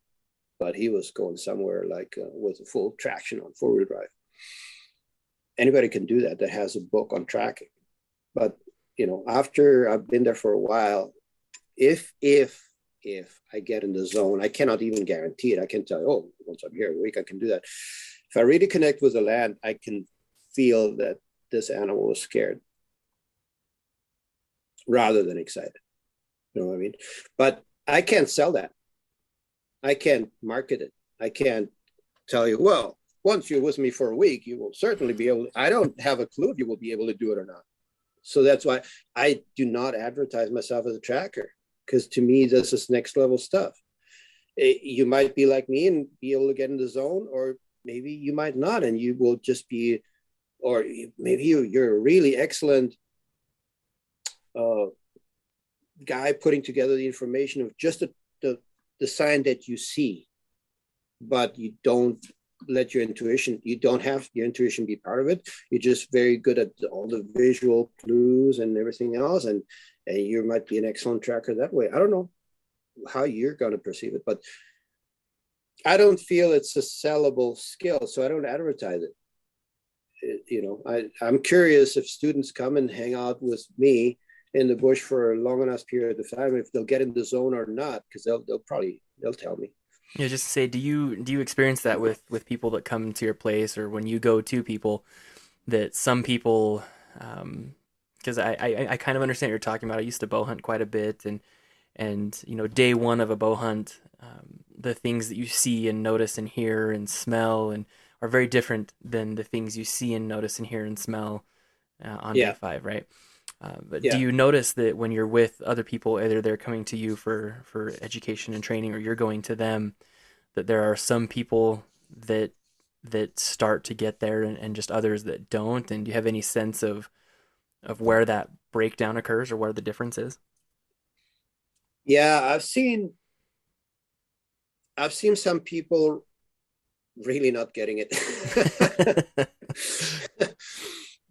but he was going somewhere like with a full traction on 4-wheel drive. Anybody can do that has a book on tracking. But after I've been there for a while, if I get in the zone, I cannot even guarantee it. I can tell you, oh, once I'm here a week, I can do that. If I really connect with the land, I can feel that this animal was scared rather than excited. You know what I mean? But I can't sell that. I can't market it. I can't tell you, well, once you're with me for a week, you will certainly be able to. I don't have a clue if you will be able to do it or not. So that's why I do not advertise myself as a tracker, because to me, this is next level stuff. You might be like me and be able to get in the zone, or maybe you might not, and you will just be, or maybe you're a really excellent uh, guy putting together the information of just the sign that you see, but you don't let you don't have your intuition be part of it. You're just very good at all the visual clues and everything else, and you might be an excellent tracker that way. I don't know how you're going to perceive it, but I don't feel it's a sellable skill, so I don't advertise it. I'm curious if students come and hang out with me in the bush for a long enough period of time, if they'll get in the zone or not, because they'll tell me. Yeah, just say, do you experience that with people that come to your place, or when you go to people, that some people, because I kind of understand what you're talking about. I used to bow hunt quite a bit, and day one of a bow hunt, the things that you see and notice and hear and smell and are very different than the things you see and notice and hear and smell on day Yeah, five, right? But do yeah, you notice that when you're with other people, either they're coming to you for education and training, or you're going to them, that there are some people that start to get there, and just others that don't? And do you have any sense of where that breakdown occurs, or where the difference is? yeah. I've seen some people really not getting it.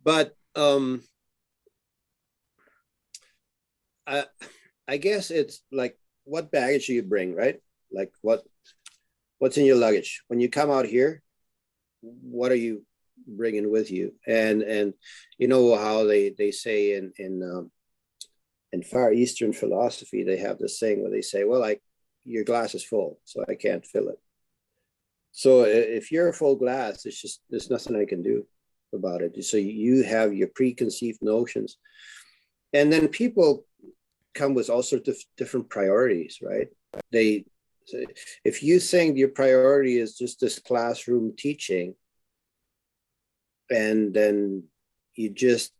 But I, I guess it's like, what baggage do you bring, right? Like what's in your luggage when you come out here? What are you bringing with you? And you know how they say in Far Eastern philosophy, they have this saying where they say, well, like, your glass is full, so I can't fill it. So if you're a full glass, it's just, there's nothing I can do about it. So you have your preconceived notions, and then people come with all sorts of different priorities, right? They, if you think your priority is just this classroom teaching, and then you just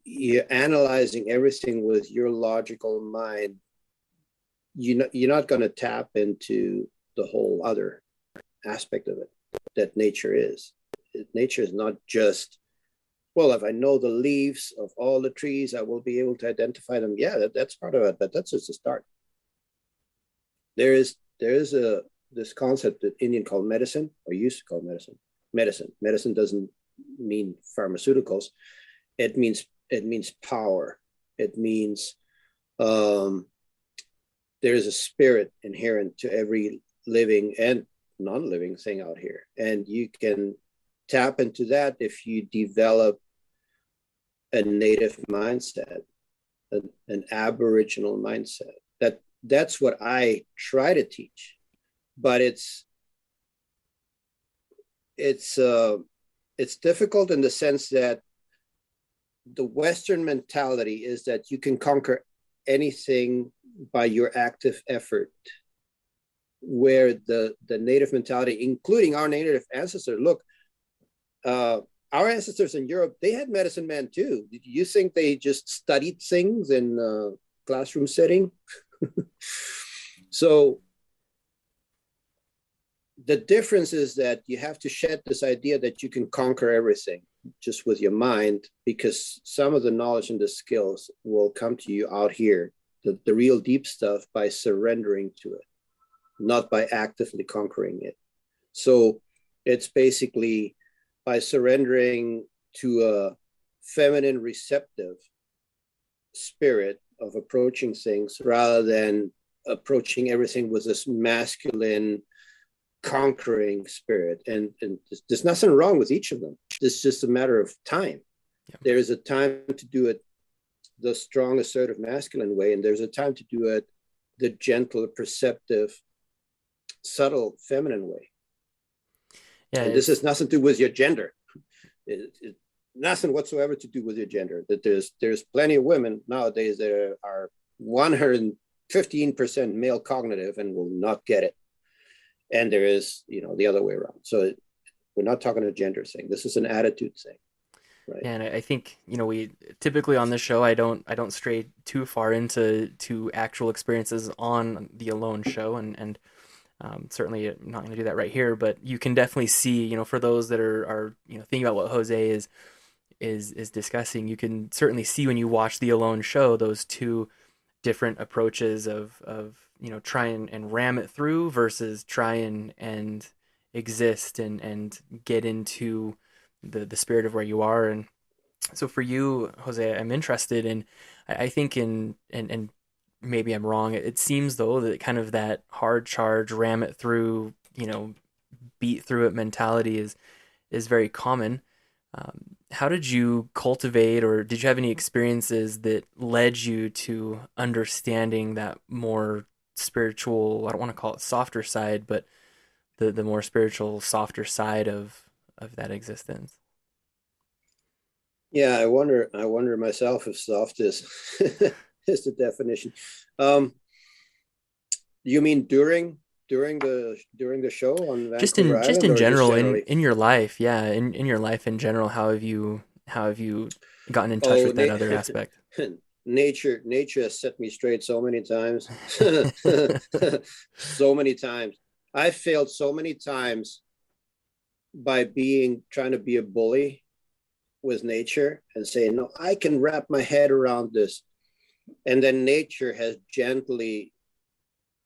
you're analyzing everything with your logical mind, you're not going to tap into the whole other aspect of it that nature is. Nature is not just, well, if I know the leaves of all the trees, I will be able to identify them. Yeah, that's part of it, but that's just a start. There is a this concept that Indian called medicine, or used to call medicine. Medicine doesn't mean pharmaceuticals. It means power. It means um, there is a spirit inherent to every living and non-living thing out here, and you can tap into that if you develop a native mindset, an Aboriginal mindset. That's what I try to teach, but it's difficult in the sense that the Western mentality is that you can conquer anything by your active effort, where the native mentality, including our native ancestors, look, our ancestors in Europe, they had medicine men too. You think they just studied things in a classroom setting? So the difference is that you have to shed this idea that you can conquer everything just with your mind, because some of the knowledge and the skills will come to you out here, the real deep stuff, by surrendering to it, not by actively conquering it. So it's basically by surrendering to a feminine receptive spirit of approaching things, rather than approaching everything with this masculine conquering spirit. And there's nothing wrong with each of them. It's just a matter of time. Yeah. There's a time to do it the strong, assertive, masculine way, and there's a time to do it the gentle, perceptive, subtle, feminine way. Yeah, And this has it's nothing to do with your gender. Nothing whatsoever to do with your gender. That there's plenty of women nowadays that are 115% male cognitive and will not get it, and there is the other way around. So we're not talking a gender thing. This is an attitude thing, right? and I think we typically on this show, I don't stray too far into actual experiences on the Alone show, and Certainly I'm not going to do that right here, but you can definitely see, for those that are thinking about what Jose is discussing, you can certainly see when you watch the Alone show those two different approaches of try and ram it through versus try and exist and get into the spirit of where you are. And so for you, Jose, I'm interested in, I think and maybe I'm wrong. It seems though that kind of that hard charge, ram it through, beat through it mentality is very common. How did you cultivate, or did you have any experiences that led you to understanding that more spiritual, I don't want to call it softer side, but the more spiritual, softer side of that existence? Yeah, I wonder myself if soft is is the definition. Um, you mean during the show on Just Vancouver in Island, or just general, generally? in your life, yeah, in your life in general, how have you gotten in touch Oh, with that other aspect? nature has set me straight so many times. So many times. I failed so many times by trying to be a bully with nature and saying, no, I can wrap my head around this. And then nature has gently,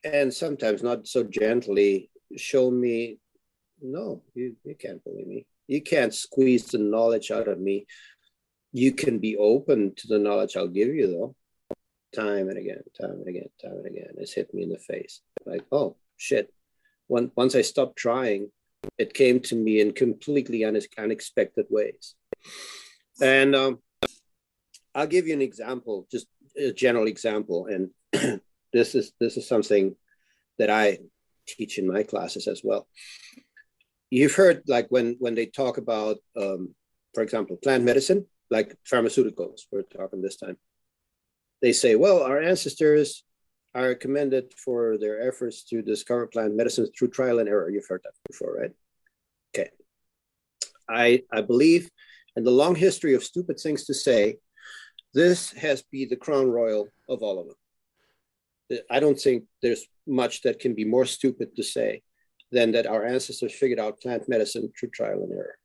and sometimes not so gently, shown me, no, you can't bully me. You can't squeeze the knowledge out of me. You can be open to the knowledge I'll give you, though. Time and again, time and again, time and again. It's hit me in the face. Like, oh, shit. Once I stopped trying, it came to me in completely unexpected ways. And I'll give you an example, just a general example. And this is something that I teach in my classes as well. You've heard, like, when they talk about, for example, plant medicine, like pharmaceuticals, we're talking this time. They say, well, our ancestors are commended for their efforts to discover plant medicines through trial and error. You've heard that before, right? Okay. I believe in the long history of stupid things to say, this has been the crown royal of all of them. I don't think there's much that can be more stupid to say than that our ancestors figured out plant medicine through trial and error.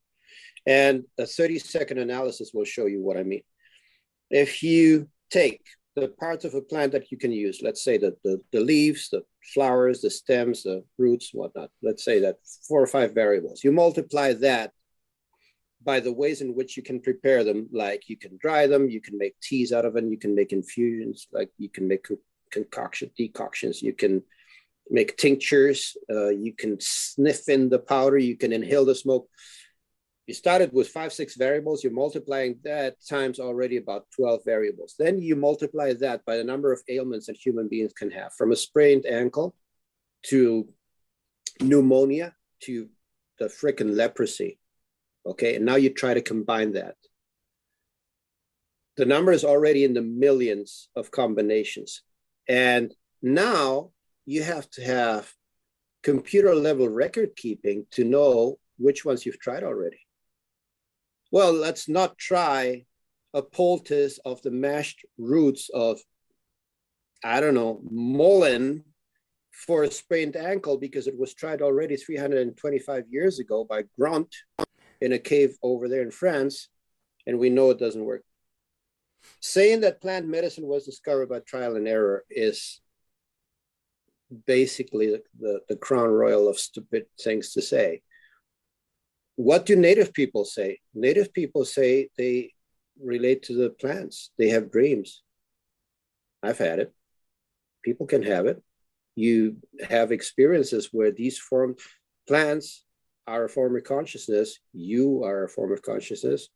And a 30-second analysis will show you what I mean. If you take the parts of a plant that you can use, let's say that the leaves, the flowers, the stems, the roots, whatnot, let's say that 4 or 5 variables, you multiply that by the ways in which you can prepare them, like you can dry them, you can make teas out of them, you can make infusions, like you can make decoctions, you can make tinctures, you can sniff in the powder, you can inhale the smoke. You started with 5, 6 variables, you're multiplying that times already about 12 variables. Then you multiply that by the number of ailments that human beings can have, from a sprained ankle to pneumonia to the frickin' leprosy. Okay, and now you try to combine that. The number is already in the millions of combinations. And now you have to have computer level record keeping to know which ones you've tried already. Well, let's not try a poultice of the mashed roots of, I don't know, mullein for a sprained ankle because it was tried already 325 years ago by Grunt in a cave over there in France, and we know it doesn't work. Saying that plant medicine was discovered by trial and error is basically the crown royal of stupid things to say. What do native people say? Native people say they relate to the plants. They have dreams. I've had it. People can have it. You have experiences where these plants are a form of consciousness. You are a form of consciousness.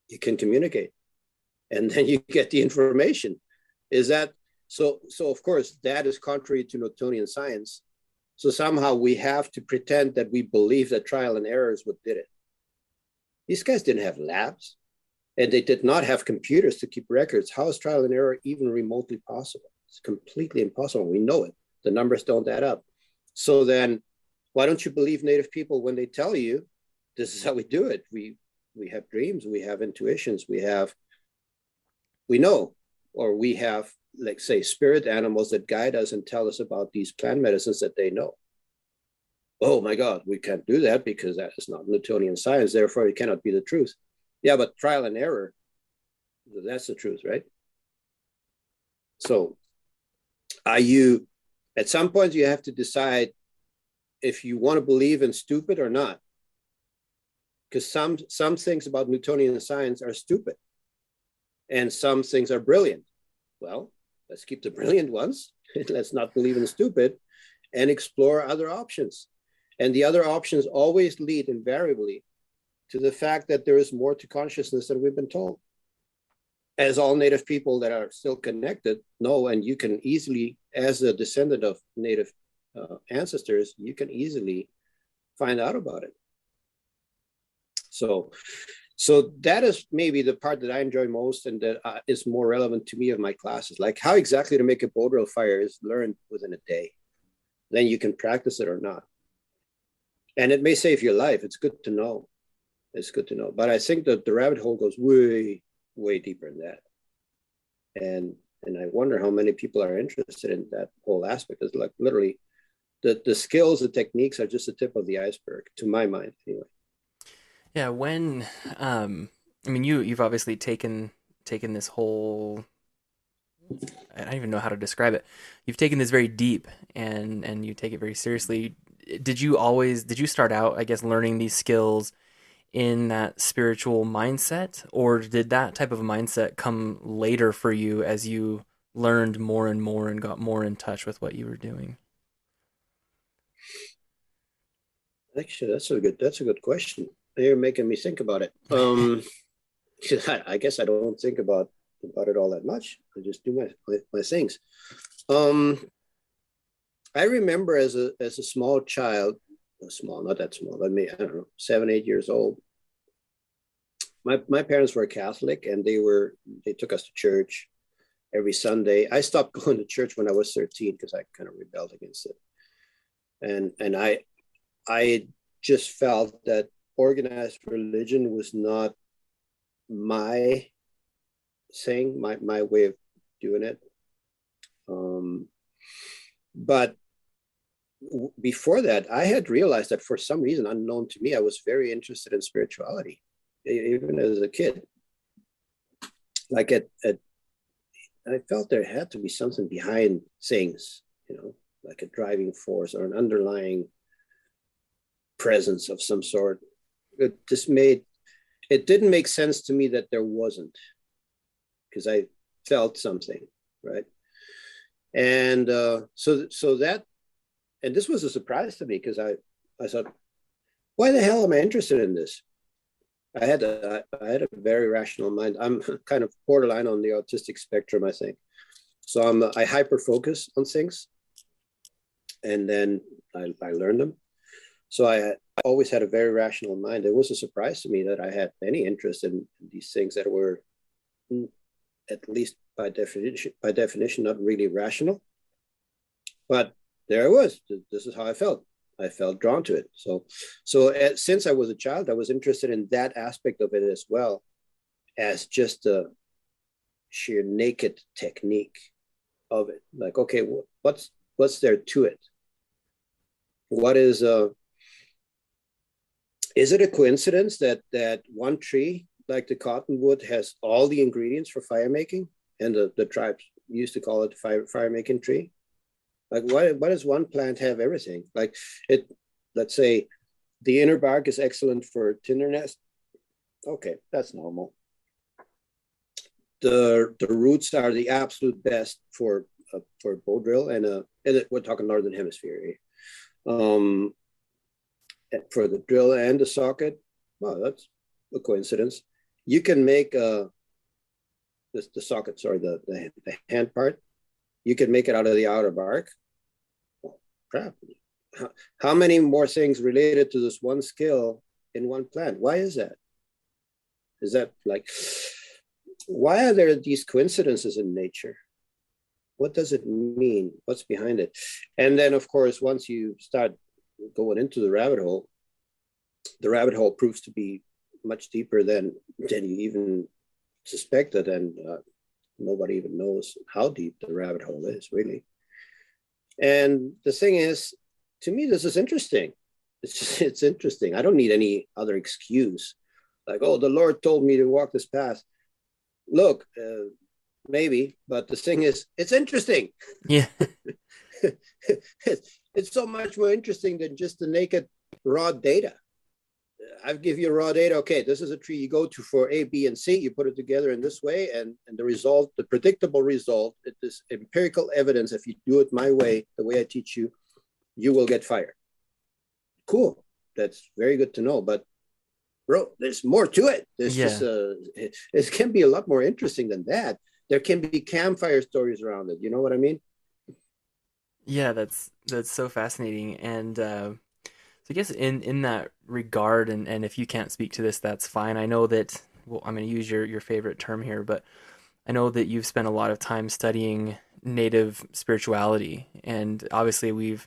You can communicate. And then you get the information. Is that so? So of course, that is contrary to Newtonian science. So somehow we have to pretend that we believe that trial and error is what did it. These guys didn't have labs, and they did not have computers to keep records. How is trial and error even remotely possible? It's completely impossible. We know it. The numbers don't add up. So then why don't you believe native people when they tell you this is how we do it? We have dreams, we have intuitions, we know, or we have, like, say, spirit animals that guide us and tell us about these plant medicines that they know. oh my God, we can't do that because that is not Newtonian science. Therefore, it cannot be the truth. Yeah, but trial and error, that's the truth, right? So are you, at some point, you have to decide if you want to believe in stupid or not. Because some things about Newtonian science are stupid and some things are brilliant. Well, let's keep the brilliant ones. Let's not believe in the stupid and explore other options. And the other options always lead invariably to the fact that there is more to consciousness than we've been told. As all native people that are still connected know, and you can easily, as a descendant of native ancestors, you can easily find out about it. So that is maybe the part that I enjoy most, and that is more relevant to me of my classes. Like how exactly to make a bow drill fire is learned within a day. Then you can practice it or not. And it may save your life. It's good to know. It's good to know. But I think that the rabbit hole goes way, way deeper than that. And I wonder how many people are interested in that whole aspect. It's like literally the skills, the techniques are just the tip of the iceberg, to my mind, anyway. Yeah, when I mean you've obviously taken this whole, I don't even know how to describe it. You've taken this very deep and you take it very seriously. Did you start out, I guess, learning these skills in that spiritual mindset, or did that type of mindset come later for you as you learned more and more and got more in touch with what you were doing? Actually, that's a good question. You're making me think about it. I guess I don't think about it all that much. I just do my things. I remember as a small child, not that small, but maybe, I don't know, 7, 8 years old. My parents were Catholic, and they took us to church every Sunday. I stopped going to church when I was 13 because I kind of rebelled against it. And I just felt that organized religion was not my thing, my way of doing it. But before that, I had realized that for some reason unknown to me, I was very interested in spirituality, even as a kid. Like I felt there had to be something behind things, like a driving force or an underlying presence of some sort. It didn't make sense to me that there wasn't, because I felt something, right? And so that, and this was a surprise to me, because I thought, why the hell am I interested in this? I had a very rational mind. I'm kind of borderline on the autistic spectrum, I think. So I hyper focus on things, and then I learn them. So I always had a very rational mind. It was a surprise to me that I had any interest in these things that were, at least by definition, not really rational. But there I was. This is how I felt. I felt drawn to it. So since I was a child, I was interested in that aspect of it as well, as just a sheer naked technique of it. Like, okay, what's there to it? What is it a coincidence that one tree, like the cottonwood, has all the ingredients for fire making, and the tribes used to call it fire making tree? Like, why does one plant have everything? Like let's say the inner bark is excellent for tinder nest. Okay, that's normal. The roots are the absolute best for bow drill, and we're talking northern hemisphere. For the drill and the socket, well, that's a coincidence. You can make the socket, sorry, the hand part. You can make it out of the outer bark. Oh, crap. How many more things related to this one skill in one plant? Why is that? Is that like, why are there these coincidences in nature? What does it mean? What's behind it? And then, of course, once you start going into the rabbit hole proves to be much deeper than you even suspected, and nobody even knows how deep the rabbit hole is, really. And the thing is, to me, this is interesting. it's interesting. I don't need any other excuse. Like, oh, the Lord told me to walk this path. Look, maybe, but the thing is, it's interesting. Yeah. It's so much more interesting than just the naked raw data. I give you raw data. Okay, this is a tree you go to for A, B, and C. You put it together in this way, and the result, the predictable result, it is empirical evidence. If you do it my way, the way I teach you, you will get fired. Cool. That's very good to know. But bro, there's more to it. There's Yeah. just it can be a lot more interesting than that. There can be campfire stories around it. You know what I mean? Yeah, that's so fascinating. And so I guess in that regard, and if you can't speak to this, that's fine. I know that, well, I'm going to use your favorite term here, but I know that you've spent a lot of time studying native spirituality, and obviously we've,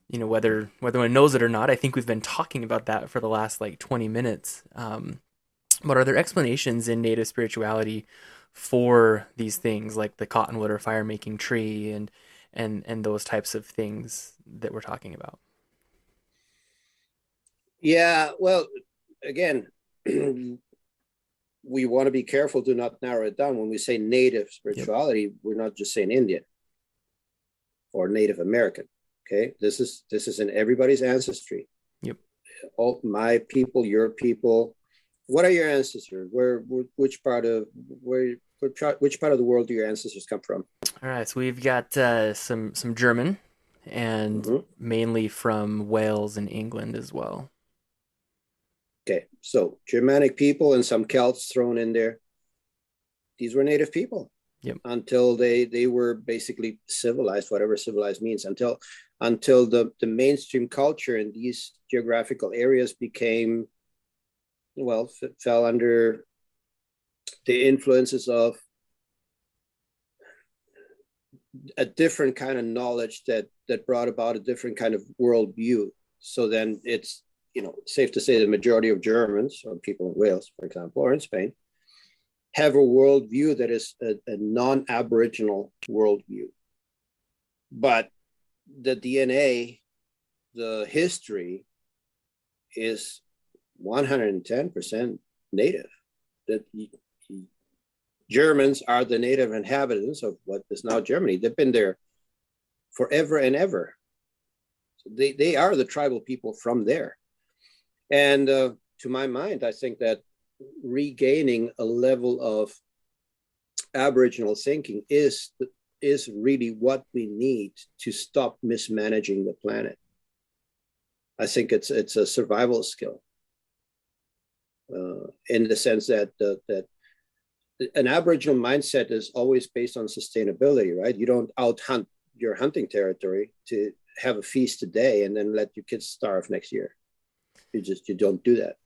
whether one knows it or not, I think we've been talking about that for the last like 20 minutes. But are there explanations in native spirituality for these things like the cottonwood or fire making tree and those types of things that we're talking about? Yeah. Well, again, we want to be careful to not narrow it down. When we say native Yep. spirituality, we're not just saying Indian or Native American. Okay, this is in everybody's ancestry. Yep. All my people, your people. What are your ancestors? Which part of which part of the world do your ancestors come from? All right, so we've got some German, and Mhm. mainly from Wales and England as well. Okay, so Germanic people and some Celts thrown in there. These were native people Yep. until they were basically civilized, whatever civilized means, until the mainstream culture in these geographical areas became, well, fell under the influences of a different kind of knowledge that brought about a different kind of worldview. So then it's, safe to say the majority of Germans or people in Wales, for example, or in Spain, have a worldview that is a non-Aboriginal worldview. But the DNA, the history is 110% native. That Germans are the native inhabitants of what is now Germany. They've been there forever and ever. So they are the tribal people from there. And to my mind, I think that regaining a level of Aboriginal thinking is really what we need to stop mismanaging the planet. I think it's a survival skill, in the sense that that an Aboriginal mindset is always based on sustainability, right? You don't out hunt your hunting territory to have a feast today and then let your kids starve next year. You don't do that,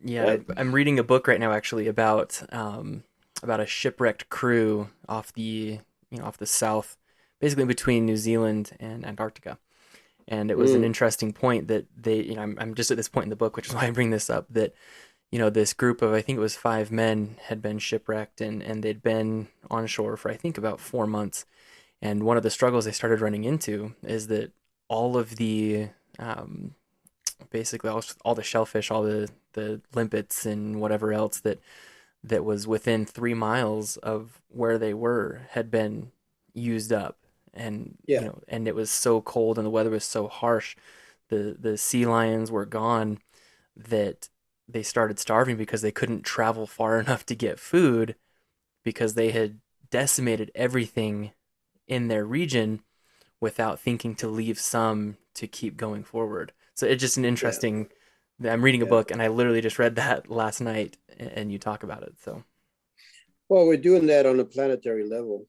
Yeah, right? I'm reading a book right now actually about a shipwrecked crew off off the south, basically between New Zealand and Antarctica. And it was an Mm, interesting point that they, I'm just at this point in the book, which is why I bring this up, that this group of, I think it was 5 men, had been shipwrecked, and they'd been on shore for, I think, about 4 months. And one of the struggles they started running into is that all of the, basically all the shellfish, all the limpets and whatever else that was within 3 miles of where they were had been used up. And, yeah, and it was so cold and the weather was so harsh. The sea lions were gone, that they started starving because they couldn't travel far enough to get food, because they had decimated everything in their region without thinking to leave some to keep going forward. So it's just an yeah, interesting. I'm reading a yeah. book and I literally just read that last night, and you talk about it. So Well, we're doing that on a planetary level,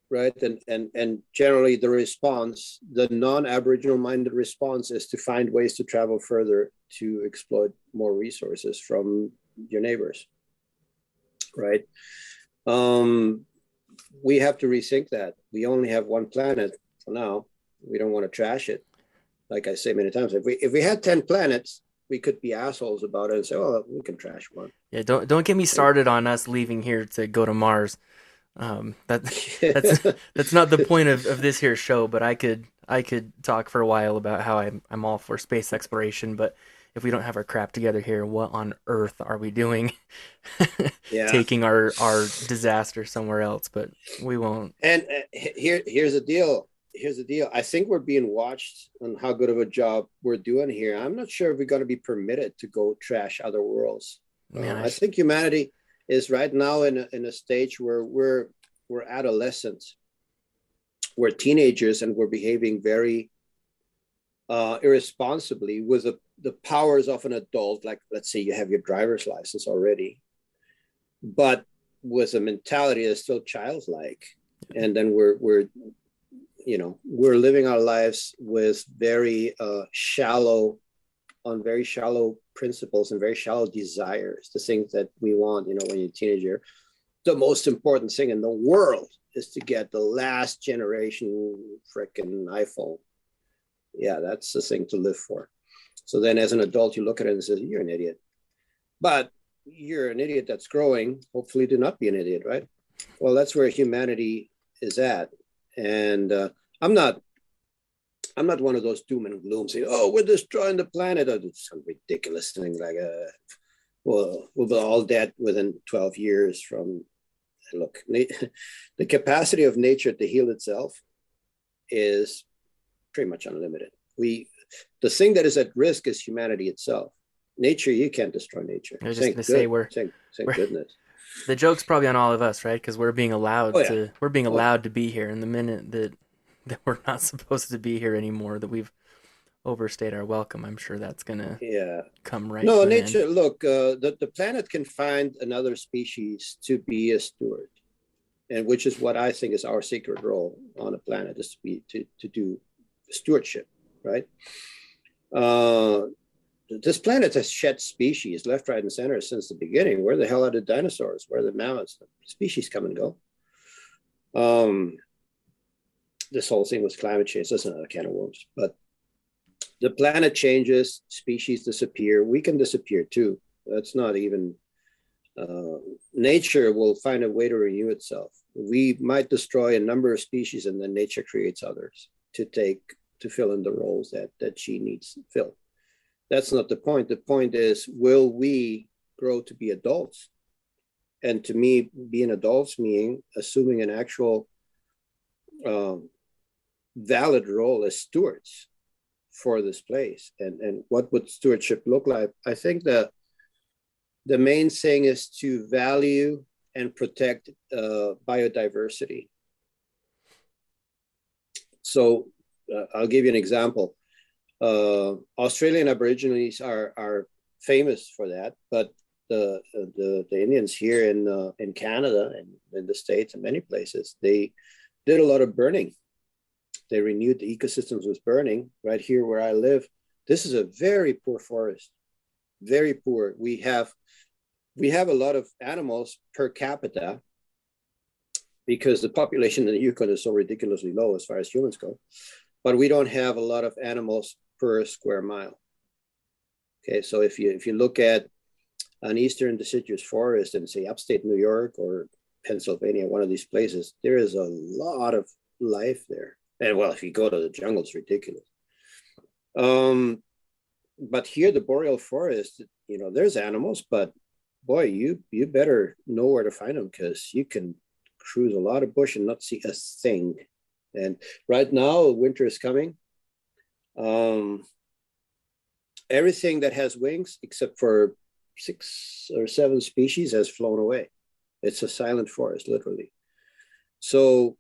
right? And generally the response, the non-Aboriginal minded response, is to find ways to travel further to exploit more resources from your neighbors, right? Um, we have to rethink that. We only have one planet for now. We don't want to trash it. Like I say many times, if we had 10 planets, we could be assholes about it and say, "Oh, we can trash one." yeah, don't get me Right? started on us leaving here to go to Mars. That that's not the point of this here show, but I could talk for a while about how I'm all for space exploration, but if we don't have our crap together here, what on earth are we doing Yeah. taking our disaster somewhere else? But we won't. And here's the deal. Here's the deal. I think we're being watched on how good of a job we're doing here. I'm not sure if we're going to be permitted to go trash other worlds. Man, I think humanity is right now in a stage where we're adolescents, we're teenagers, and we're behaving very irresponsibly with the powers of an adult. Like, let's say you have your driver's license already, but with a mentality that's still childlike. And then we're living our lives with very shallow principles and very shallow desires, the things that we want, when you're a teenager. The most important thing in the world is to get the last generation freaking iPhone. Yeah, that's the thing to live for. So then as an adult, you look at it and say, you're an idiot. But you're an idiot that's growing. Hopefully do not be an idiot, right? Well, that's where humanity is at. And I'm not one of those doom and gloom saying, "Oh, we're destroying the planet." Or some ridiculous thing like, "Well, we'll be all dead within 12 years from." Look, the capacity of nature to heal itself is pretty much unlimited. The thing that is at risk is humanity itself. Nature, you can't destroy nature. I was just going to say thank goodness. The joke's probably on all of us, right? Because we're being allowed Oh, yeah. to be here. And the minute that we're not supposed to be here anymore, that we've overstayed our welcome, I'm sure that's gonna come right. No, nature. Look, the planet can find another species to be a steward, and which is what I think is our sacred role on a planet, is to do stewardship, right? This planet has shed species left, right, and center since the beginning. Where the hell are the dinosaurs? Where are the mammoths? Species come and go. This whole thing with climate change, that's another can of worms. But the planet changes, species disappear. We can disappear too. That's not even, nature will find a way to renew itself. We might destroy a number of species, and then nature creates others to fill in the roles that she needs filled. That's not the point. The point is, will we grow to be adults? And to me, being adults meaning assuming an actual valid role as stewards for this place. And what would stewardship look like? I think the main thing is to value and protect biodiversity. So I'll give you an example. Australian Aborigines are famous for that, but the Indians here in Canada and in the States and many places, they did a lot of burning. They renewed the ecosystems with burning. Right here where I live, this is a very poor forest, very poor. We have a lot of animals per capita because the population in the Yukon is so ridiculously low as far as humans go, but we don't have a lot of animals per square mile. Okay, so if you look at an eastern deciduous forest in, say, upstate New York or Pennsylvania, one of these places, there is a lot of life there. And well, if you go to the jungle, it's ridiculous. But here, the boreal forest, there's animals, but boy, you better know where to find them, because you can cruise a lot of bush and not see a thing. And right now, winter is coming. Everything that has wings, except for 6 or 7 species, has flown away. It's a silent forest, literally. So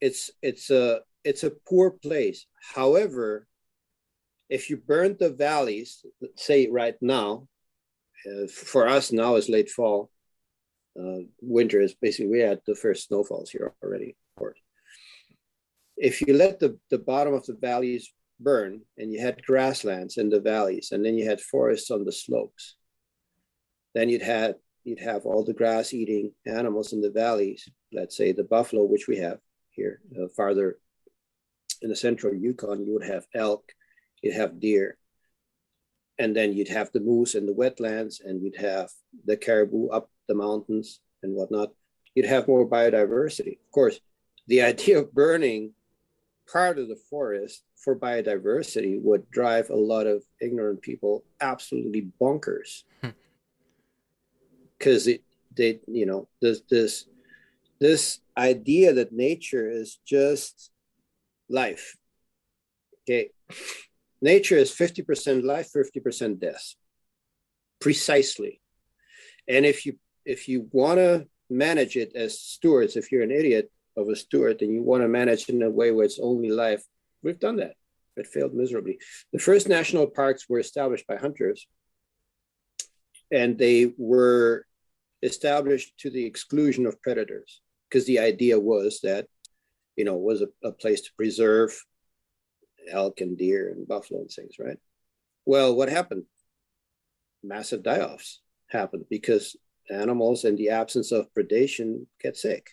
it's a poor place. However, if you burn the valleys, say right now, for us now is late fall. Winter is basically, we had the first snowfalls here already. If you let the bottom of the valleys burn, and you had grasslands in the valleys, and then you had forests on the slopes, then you'd have all the grass eating animals in the valleys. Let's say the buffalo, which we have here, farther in the central Yukon, you would have elk, you'd have deer, and then you'd have the moose in the wetlands, and you'd have the caribou up the mountains, and whatnot, you'd have more biodiversity. Of course, the idea of burning part of the forest for biodiversity would drive a lot of ignorant people absolutely bonkers, because this idea that nature is just life. Okay, nature is 50% life, 50% death, precisely. And if you want to manage it as stewards, if you're an idiot of a steward and you want to manage it in a way where it's only life, we've done that. It failed miserably. The first national parks were established by hunters, and they were established to the exclusion of predators, because the idea was that, it was a place to preserve elk and deer and buffalo and things, right? Well, what happened? Massive die-offs happened because animals, in the absence of predation, get sick,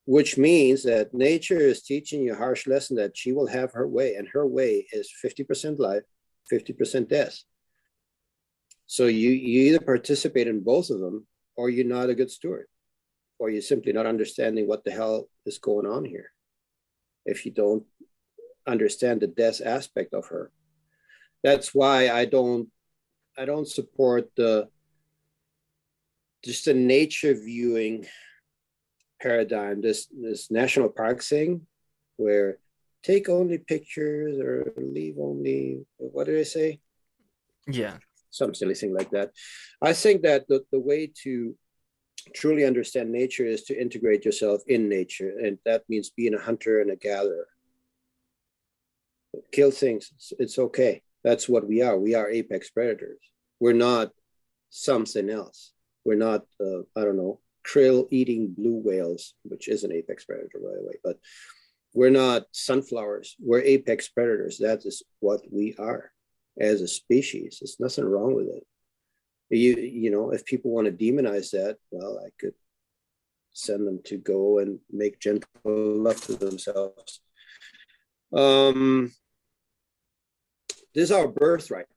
which means that nature is teaching you a harsh lesson that she will have her way, and her way is 50% life, 50% death. So you either participate in both of them, or you're not a good steward, or you're simply not understanding what the hell is going on here. If you don't understand the death aspect of her, that's why I don't support just the nature viewing paradigm, this national park thing, where take only pictures or leave only, what did I say? Yeah. Some silly thing like that. I think that the way to truly understand nature is to integrate yourself in nature. And that means being a hunter and a gatherer. Kill things, it's okay. That's what we are. We are apex predators. We're not something else. We're not, krill eating blue whales, which is an apex predator, by the way, but we're not sunflowers. We're apex predators. That is what we are as a species. There's nothing wrong with it. If people want to demonize that, well, I could send them to go and make gentle love to themselves. This is our birthright,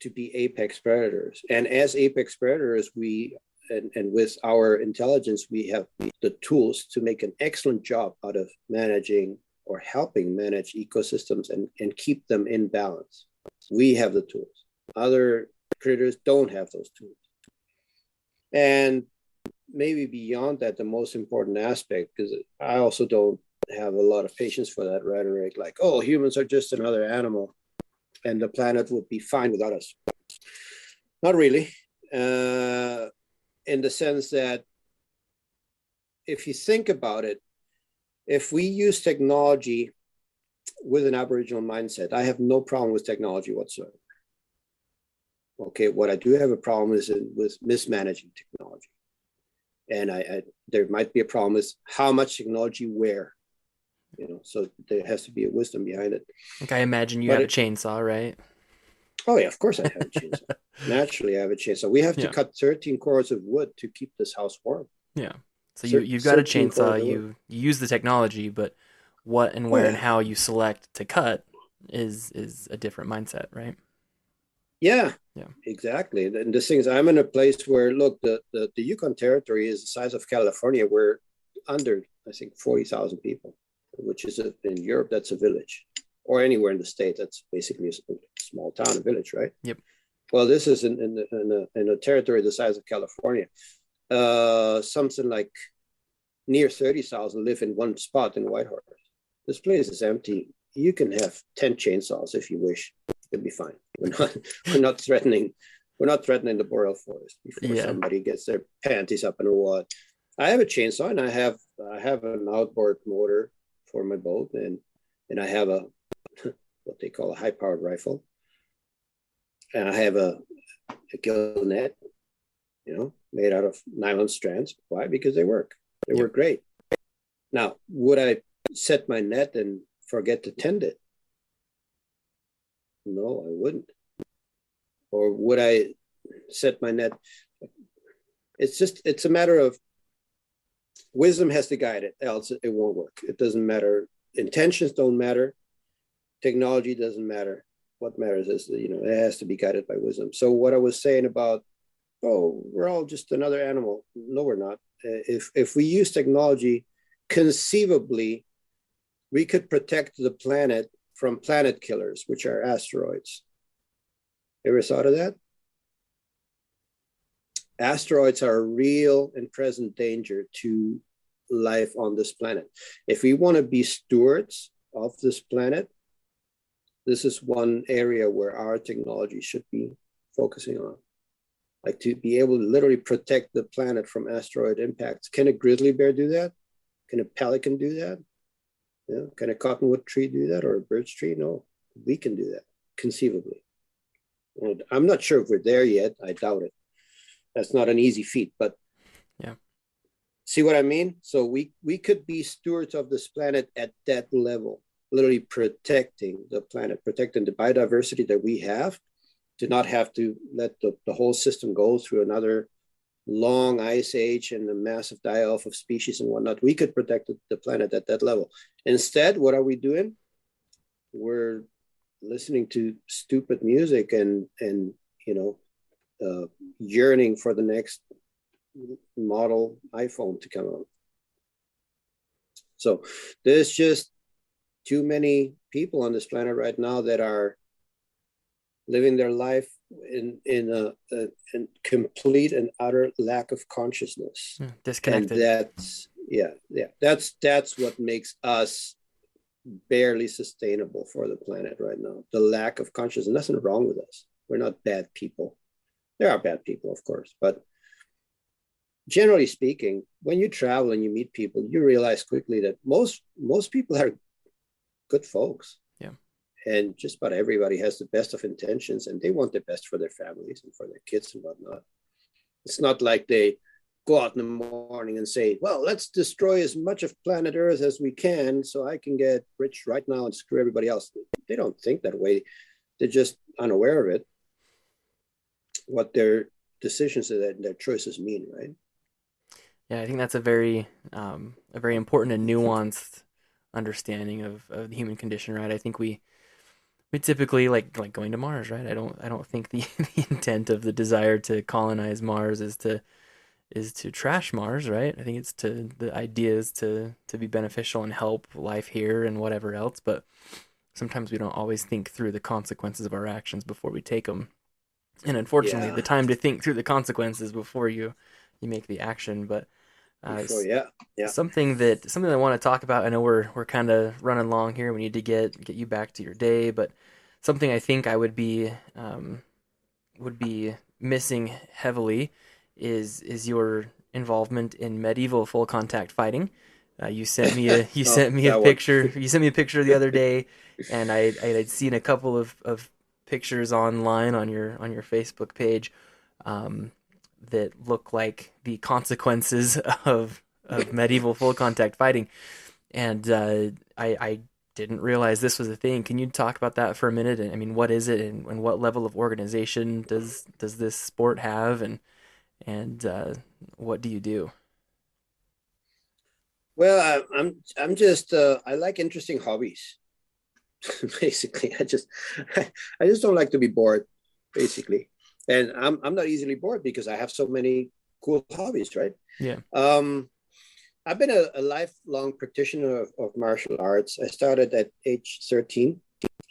to be apex predators. And as apex predators, and with our intelligence, we have the tools to make an excellent job out of managing or helping manage ecosystems and keep them in balance. We have the tools. Other critters don't have those tools. And maybe beyond that, the most important aspect, because I also don't have a lot of patience for that rhetoric, like, oh, humans are just another animal and the planet would be fine without us. Not really. In the sense that if you think about it, if we use technology with an Aboriginal mindset, I have no problem with technology whatsoever. Okay, what I do have a problem is with mismanaging technology. And there might be a problem with how much technology where, so there has to be a wisdom behind it. Like, I imagine you have a chainsaw, right? Oh yeah, of course I have a chainsaw. Naturally, I have a chainsaw. We have to cut 13 cords of wood to keep this house warm. Yeah. So you've got a chainsaw, you use the technology, but what and where and how you select to cut is a different mindset, right? Yeah, exactly. And the thing is, I'm in a place where, look, the Yukon Territory is the size of California. We're under, I think, 40,000 people, which is in Europe, that's a village. Or anywhere in the States, that's basically a small town, a village, right? Yep. Well, this is in a territory the size of California. Something like near 30,000 live in one spot in Whitehorse. This place is empty. You can have 10 chainsaws if you wish. It'll be fine. We're not threatening the boreal forest before somebody gets their panties up in a wad. I have a chainsaw, and I have an outboard motor for my boat, and I have a what they call a high-powered rifle, and I have a gill net, made out of nylon strands. Why? Because they work. They work great. Now, would I set my net and forget to tend it? No, I wouldn't. Or would I set my net? It's a matter of wisdom has to guide it, else it won't work. It doesn't matter. Intentions don't matter. Technology doesn't matter. What matters is, it has to be guided by wisdom. So what I was saying about oh, we're all just another animal. No, we're not. If we use technology, conceivably, we could protect the planet from planet killers, which are asteroids. Ever thought of that? Asteroids are a real and present danger to life on this planet. If we want to be stewards of this planet, this is one area where our technology should be focusing on. Like to be able to literally protect the planet from asteroid impacts. Can a grizzly bear do that? Can a pelican do that? Yeah. Can a cottonwood tree do that, or a birch tree? No, we can do that conceivably. And I'm not sure if we're there yet. I doubt it. That's not an easy feat, but yeah. See what I mean? So we could be stewards of this planet at that level, literally protecting the planet, protecting the biodiversity that we have, to not have to let the whole system go through another long ice age and a massive die-off of species and whatnot. We could protect the planet at that level. Instead, what are we doing? We're listening to stupid music and yearning for the next model iPhone to come out. So there's just too many people on this planet right now that are living their life in complete and utter lack of consciousness. Disconnected. And that's what makes us barely sustainable for the planet right now. The lack of consciousness. Nothing wrong with us. We're not bad people. There are bad people, of course, but generally speaking, when you travel and you meet people, you realize quickly that most people are good folks. Yeah. And just about everybody has the best of intentions, and they want the best for their families and for their kids and whatnot. It's not like they go out in the morning and say, well, let's destroy as much of planet Earth as we can so I can get rich right now and screw everybody else. They don't think that way. They're just unaware of it, what their decisions and their choices mean, right? Yeah, I think that's a very important and nuanced understanding of the human condition, right? I think we typically like going to Mars, right? I don't think the, the intent of the desire to colonize Mars is to trash Mars, right? I think it's the idea is to be beneficial and help life here and whatever else, but sometimes we don't always think through the consequences of our actions before we take them. And unfortunately, the time to think through the consequences before you make the action, but something I want to talk about. I know we're kind of running long here. We need to get you back to your day, but something I think I would be missing heavily is your involvement in medieval full contact fighting. You sent me a picture. You sent me a picture the other day, and I'd seen a couple of pictures online on your Facebook page. That look like the consequences of medieval full contact fighting, and I didn't realize this was a thing. Can you talk about that for a minute? And I mean, what is it, and what level of organization does this sport have, and what do you do? Well, I'm just I like interesting hobbies. Basically, I just don't like to be bored. Basically. And I'm not easily bored because I have so many cool hobbies, right? Yeah. I've been a lifelong practitioner of martial arts. I started at age 13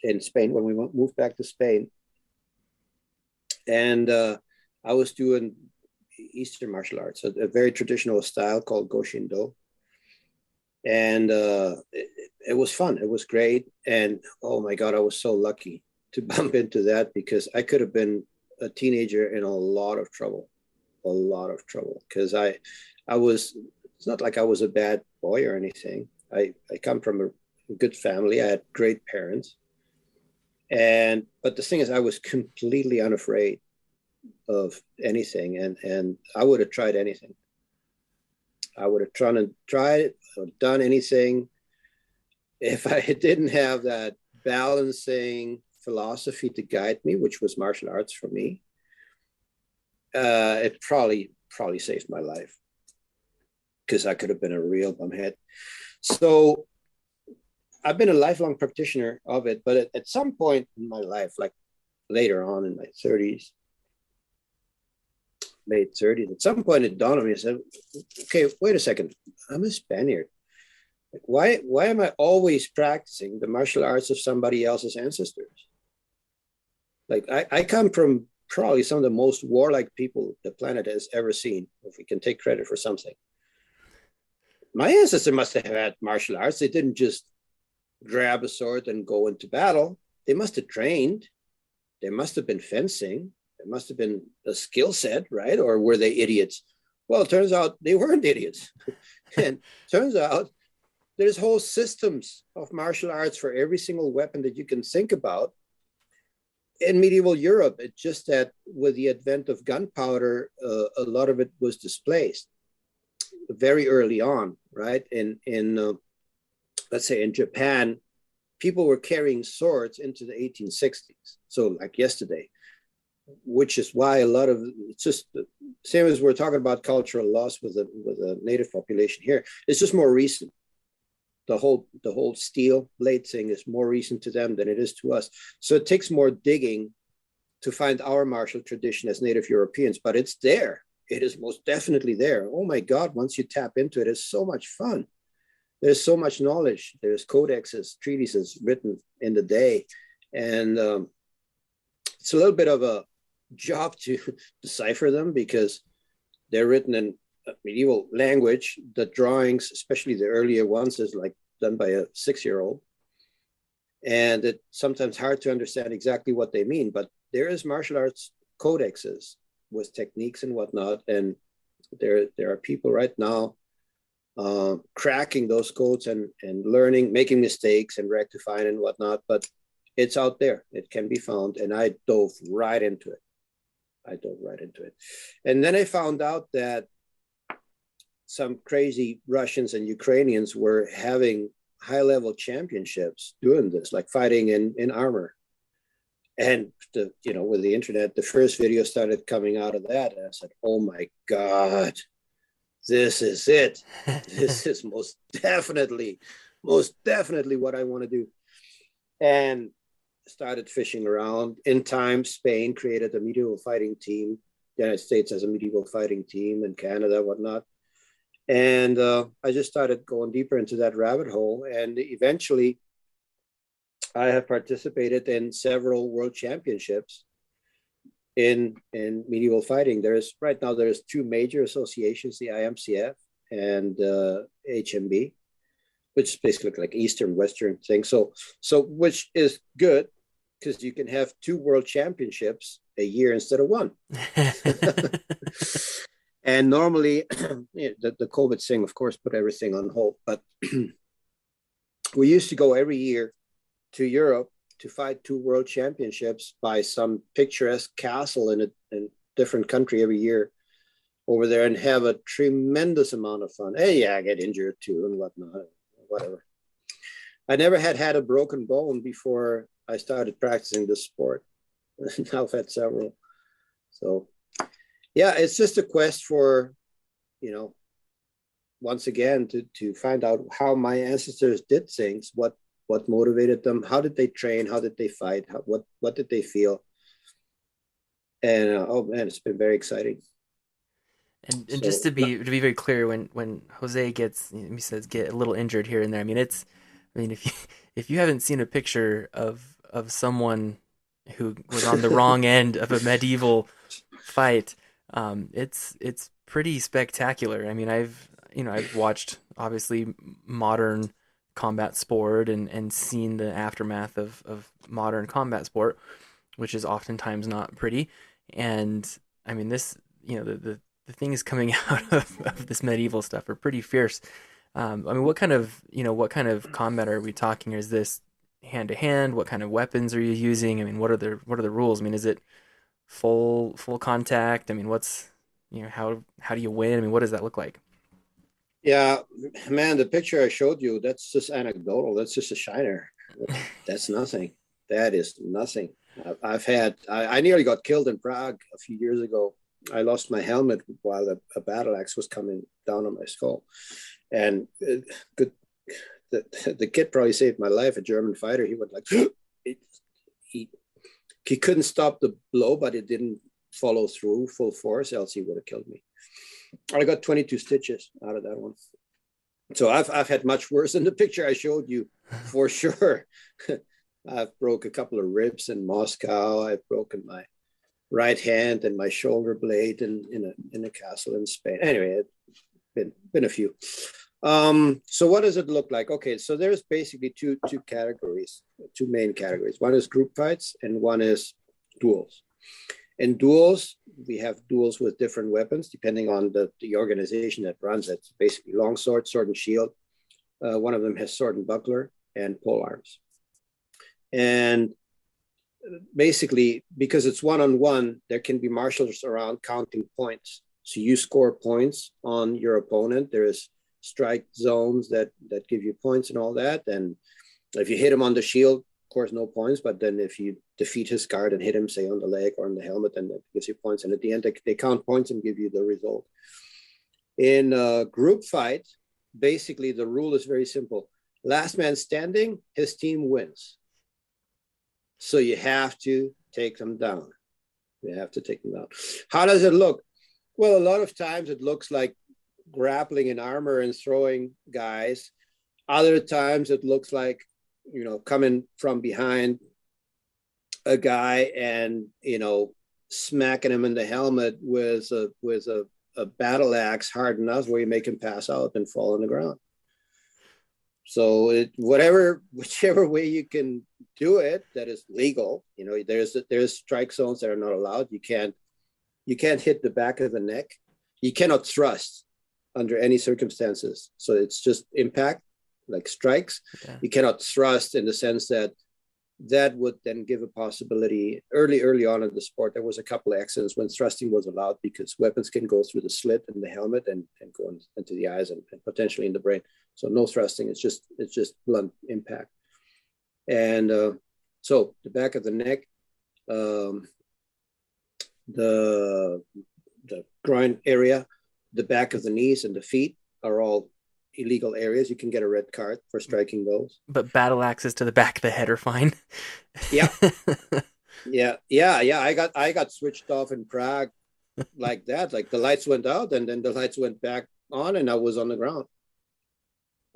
in Spain when we moved back to Spain. And I was doing Eastern martial arts, a very traditional style called Goshindo. And it was fun. It was great. And oh my God, I was so lucky to bump into that because I could have been a teenager in a lot of trouble, because I was, it's not like I was a bad boy or anything. I come from a good family. I had great parents. But the thing is, I was completely unafraid of anything. And I would have tried anything. I would have tried or done anything if I didn't have that balancing philosophy to guide me, which was martial arts for me. It probably saved my life because I could have been a real bumhead. So I've been a lifelong practitioner of it, but at some point in my life, like later on in my 30s, late 30s. At some point, it dawned on me. I said, "Okay, wait a second. I'm a Spaniard. Like, why am I always practicing the martial arts of somebody else's ancestors? Like, I come from probably some of the most warlike people the planet has ever seen, if we can take credit for something. My ancestors must have had martial arts. They didn't just grab a sword and go into battle. They must have trained. There must have been fencing. There must have been a skill set, right? Or were they idiots? Well, it turns out they weren't idiots. And turns out there's whole systems of martial arts for every single weapon that you can think about in medieval Europe. It's just that with the advent of gunpowder, a lot of it was displaced very early on, right? In let's say in Japan, people were carrying swords into the 1860s. So like yesterday, which is why a lot of, it's just the same as we're talking about cultural loss with the native population here. It's just more recent. The whole steel blade thing is more recent to them than it is to us. So it takes more digging to find our martial tradition as Native Europeans, but it's there. It is most definitely there. Oh my God, once you tap into it, it's so much fun. There's so much knowledge. There's codexes, treatises written in the day. And it's a little bit of a job to decipher them because they're written in medieval language. The drawings, especially the earlier ones, is like done by a 6-year-old. And it's sometimes hard to understand exactly what they mean, but there is martial arts codexes with techniques and whatnot. And there are people right now cracking those codes and learning, making mistakes and rectifying and whatnot, but it's out there. It can be found. And I dove right into it. And then I found out that some crazy Russians and Ukrainians were having high-level championships doing this, like fighting in armor. And with the internet, the first video started coming out of that, and I said, "Oh my God, this is it. This is most definitely what I want to do." And started fishing around. In time, Spain created a medieval fighting team. The United States has a medieval fighting team, and Canada, whatnot. And I just started going deeper into that rabbit hole. And eventually, I have participated in several world championships in medieval fighting. Right now, there's 2 major associations, the IMCF and HMB, which is basically like Eastern, Western thing. So which is good because you can have 2 world championships a year instead of 1. And normally, the COVID thing, of course, put everything on hold. But we used to go every year to Europe to fight 2 world championships by some picturesque castle in a different country every year over there and have a tremendous amount of fun. Hey, yeah, I get injured too and whatnot, whatever. I never had a broken bone before I started practicing this sport. Now I've had several. So yeah, it's just a quest for, once again, to find out how my ancestors did things, what motivated them, how did they train, how did they fight, what did they feel. And oh man, it's been very exciting. And just to be very clear, when Jose he says get a little injured here and there. I mean, if you haven't seen a picture of someone who was on the wrong end of a medieval fight, it's pretty spectacular. I mean, I've watched obviously modern combat sport and seen the aftermath of modern combat sport, which is oftentimes not pretty. And I mean, this, the things coming out of this medieval stuff are pretty fierce. I mean, what kind of combat are we talking? Is this hand to hand? What kind of weapons are you using? I mean, what are the rules? I mean, is it full contact? I mean, how do you win? I mean, what does that look like? Yeah, man, the picture I showed you, that's just anecdotal. That's just a shiner. That's nothing. That is nothing. I nearly got killed in Prague a few years ago. I lost my helmet while a battle axe was coming down on my skull. And the kid probably saved my life, a German fighter. He went like, he couldn't stop the blow, but it didn't follow through full force, else he would have killed me. I got 22 stitches out of that one. So I've had much worse than the picture I showed you, for sure. I've broke a couple of ribs in Moscow. I've broken my right hand and my shoulder blade in a castle in Spain. Anyway, it's been a few. So what does it look like? Okay, so there's basically two categories, two main categories. One is group fights and one is duels. In duels, we have duels with different weapons depending on the organization that runs it. Basically longsword, sword and shield. One of them has sword and buckler and pole arms. And basically, because it's one-on-one, there can be marshals around counting points. So you score points on your opponent. There's strike zones that give you points and all that. And if you hit him on the shield, of course, no points. But then if you defeat his guard and hit him, say, on the leg or on the helmet, then that gives you points. And at the end, they count points and give you the result. In a group fight, basically, the rule is very simple. Last man standing, his team wins. So you have to take them down. You have to take them down. How does it look? Well, a lot of times it looks like grappling in armor and throwing guys. Other times it looks like, coming from behind a guy and, smacking him in the helmet with a battle axe hard enough where you make him pass out and fall on the ground. So whichever way you can do it, that is legal. There's strike zones that are not allowed. You can't hit the back of the neck. You cannot thrust under any circumstances. So it's just impact, like strikes. Yeah. You cannot thrust in the sense that would then give a possibility. Early on in the sport, there was a couple of accidents when thrusting was allowed because weapons can go through the slit in the helmet and go into the eyes and potentially in the brain. So no thrusting, it's just blunt impact. And so the back of the neck, the groin area, the back of the knees and the feet are all illegal areas. You can get a red card for striking those. But battle axes to the back of the head are fine. Yeah. Yeah. I got switched off in Prague like that. Like the lights went out and then the lights went back on and I was on the ground.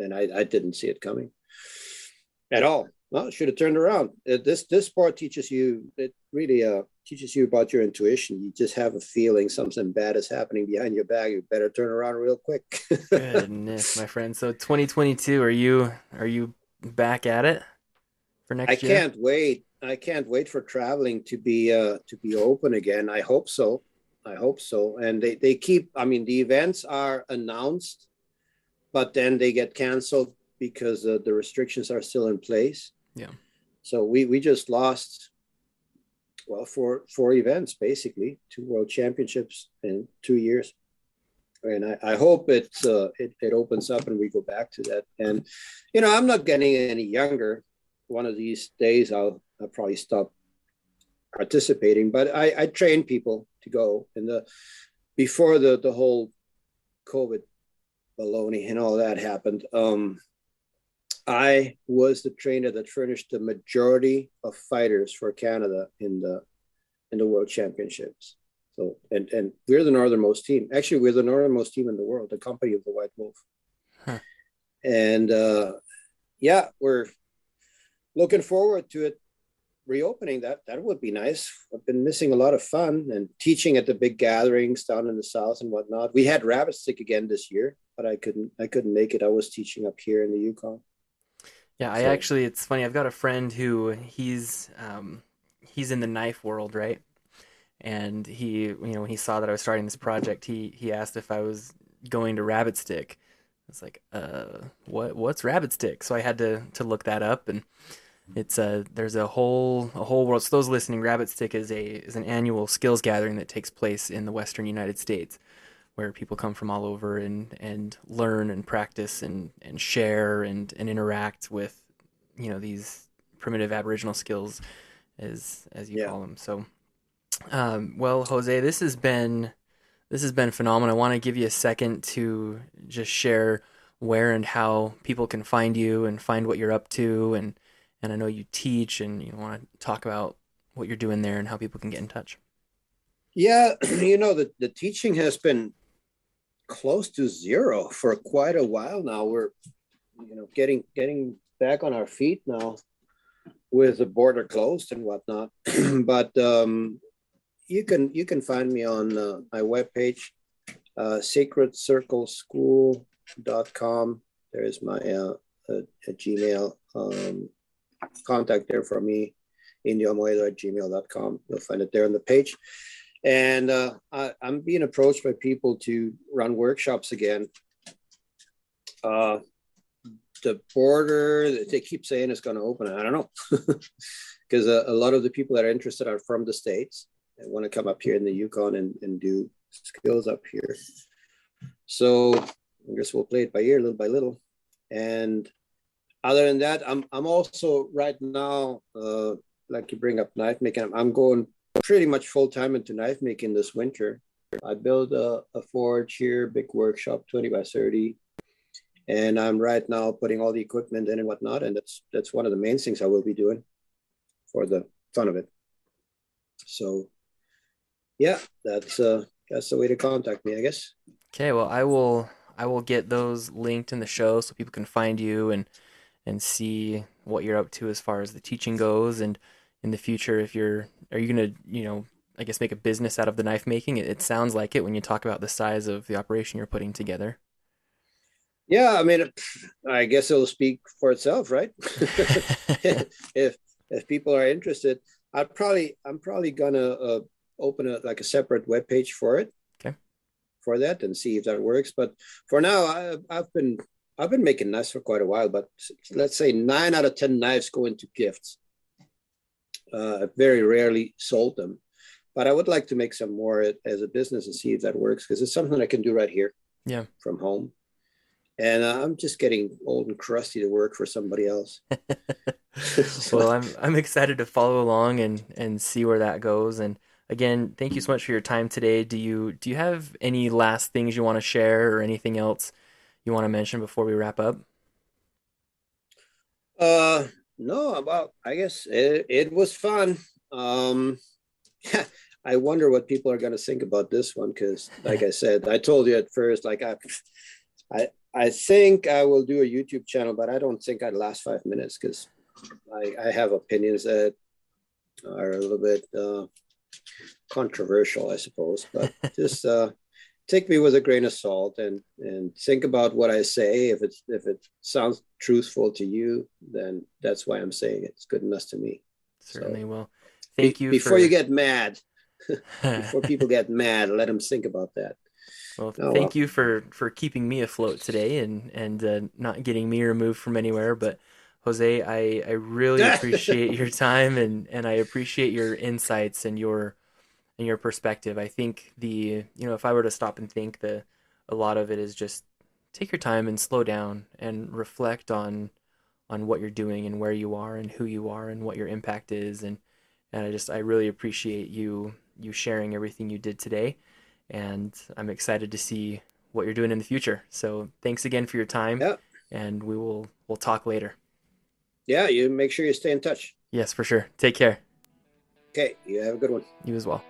And I didn't see it coming at all. Well, should have turned around. This sport teaches you, it really teaches you about your intuition. You just have a feeling something bad is happening behind your back. You better turn around real quick. Goodness, my friend. So 2022, are you back at it for next year? I can't wait for traveling to be open again. I hope so. And they keep, the events are announced, but then they get canceled because the restrictions are still in place. Yeah. So we just lost, four events, basically, 2 world championships in 2 years. And I hope it opens up and we go back to that. And, I'm not getting any younger. One of these days I'll probably stop participating, but I train people to go. Before the whole COVID baloney and all that happened, I was the trainer that furnished the majority of fighters for Canada in the World Championships. So, and we're the northernmost team. Actually, we're the northernmost team in the world, the company of the White Wolf. Huh. And we're looking forward to it reopening. That would be nice. I've been missing a lot of fun and teaching at the big gatherings down in the south and whatnot. We had rabbit stick again this year, but I couldn't make it. I was teaching up here in the Yukon. Yeah, it's funny. I've got a friend who he's in the knife world, right? And he, when he saw that I was starting this project, he asked if I was going to rabbit stick. I was like, what's rabbit stick? So I had to look that up, and it's there's a whole world. So those listening, rabbit stick is an annual skills gathering that takes place in the Western United States, where people come from all over and learn and practice and share and interact with, these primitive Aboriginal skills, as you call them. So, well, Jose, this has been phenomenal. I want to give you a second to just share where and how people can find you and find what you're up to, and I know you teach and you want to talk about what you're doing there and how people can get in touch. Yeah, the teaching has been close to zero for quite a while now. We're getting back on our feet now with the border closed and whatnot. But you can find me on my webpage, sacredcircleschool.com. There is my a Gmail contact there for me, indioamoedo@gmail.com. You'll find it there on the page. And I'm being approached by people to run workshops again. The border, they keep saying it's going to open. I don't know. Because a lot of the people that are interested are from the States and want to come up here in the Yukon and do skills up here. So I guess we'll play it by ear, little by little. And other than that, I'm also right now, like you bring up knife making, I'm going pretty much full time into knife making this winter. I built a forge here, big workshop, 20 by 30. And I'm right now putting all the equipment in and whatnot. And that's one of the main things I will be doing for the fun of it. So yeah, that's the way to contact me, I guess. Okay, well, I will get those linked in the show so people can find you and see what you're up to as far as the teaching goes. And in the future, are you gonna, I guess make a business out of the knife making? It sounds like it when you talk about the size of the operation you're putting together. Yeah, I mean, I guess it'll speak for itself, right? if people are interested, I'm probably gonna open a separate web page for it. Okay. For that and see if that works. But for now, I've been making knives for quite a while. But let's say 9 out of 10 knives go into gifts. I very rarely sold them, but I would like to make some more as a business and see if that works, because it's something I can do right here, Yeah. from home. And I'm just getting old and crusty to work for somebody else. Well, I'm excited to follow along and see where that goes. And again, thank you so much for your time today. Do you have any last things you want to share or anything else you want to mention before we wrap up? uh, no, I guess it was fun. Um, I wonder what people are going to think about this one, because, like I said, I told you at first, like I think I will do a YouTube channel, but I don't think I'd last 5 minutes, because I have opinions that are a little bit controversial, I suppose. But just take me with a grain of salt and think about what I say. If it sounds truthful to you, then that's why I'm saying it. It's good enough to me. Certainly So will. Thank you before for you get mad, before people get mad, let them think about that. well, Oh thank well. you for keeping me afloat today and not getting me removed from anywhere. But Jose, I really appreciate your time and I appreciate your insights and your perspective. I think if I were to stop and think, a lot of it is just take your time and slow down and reflect on what you're doing and where you are and who you are and what your impact is. And I really appreciate you sharing everything you did today, and I'm excited to see what you're doing in the future. So thanks again for your time, Yeah. and we'll talk later. Yeah. You make sure you stay in touch. Yes, for sure. Take care. Okay. You have a good one. You as well.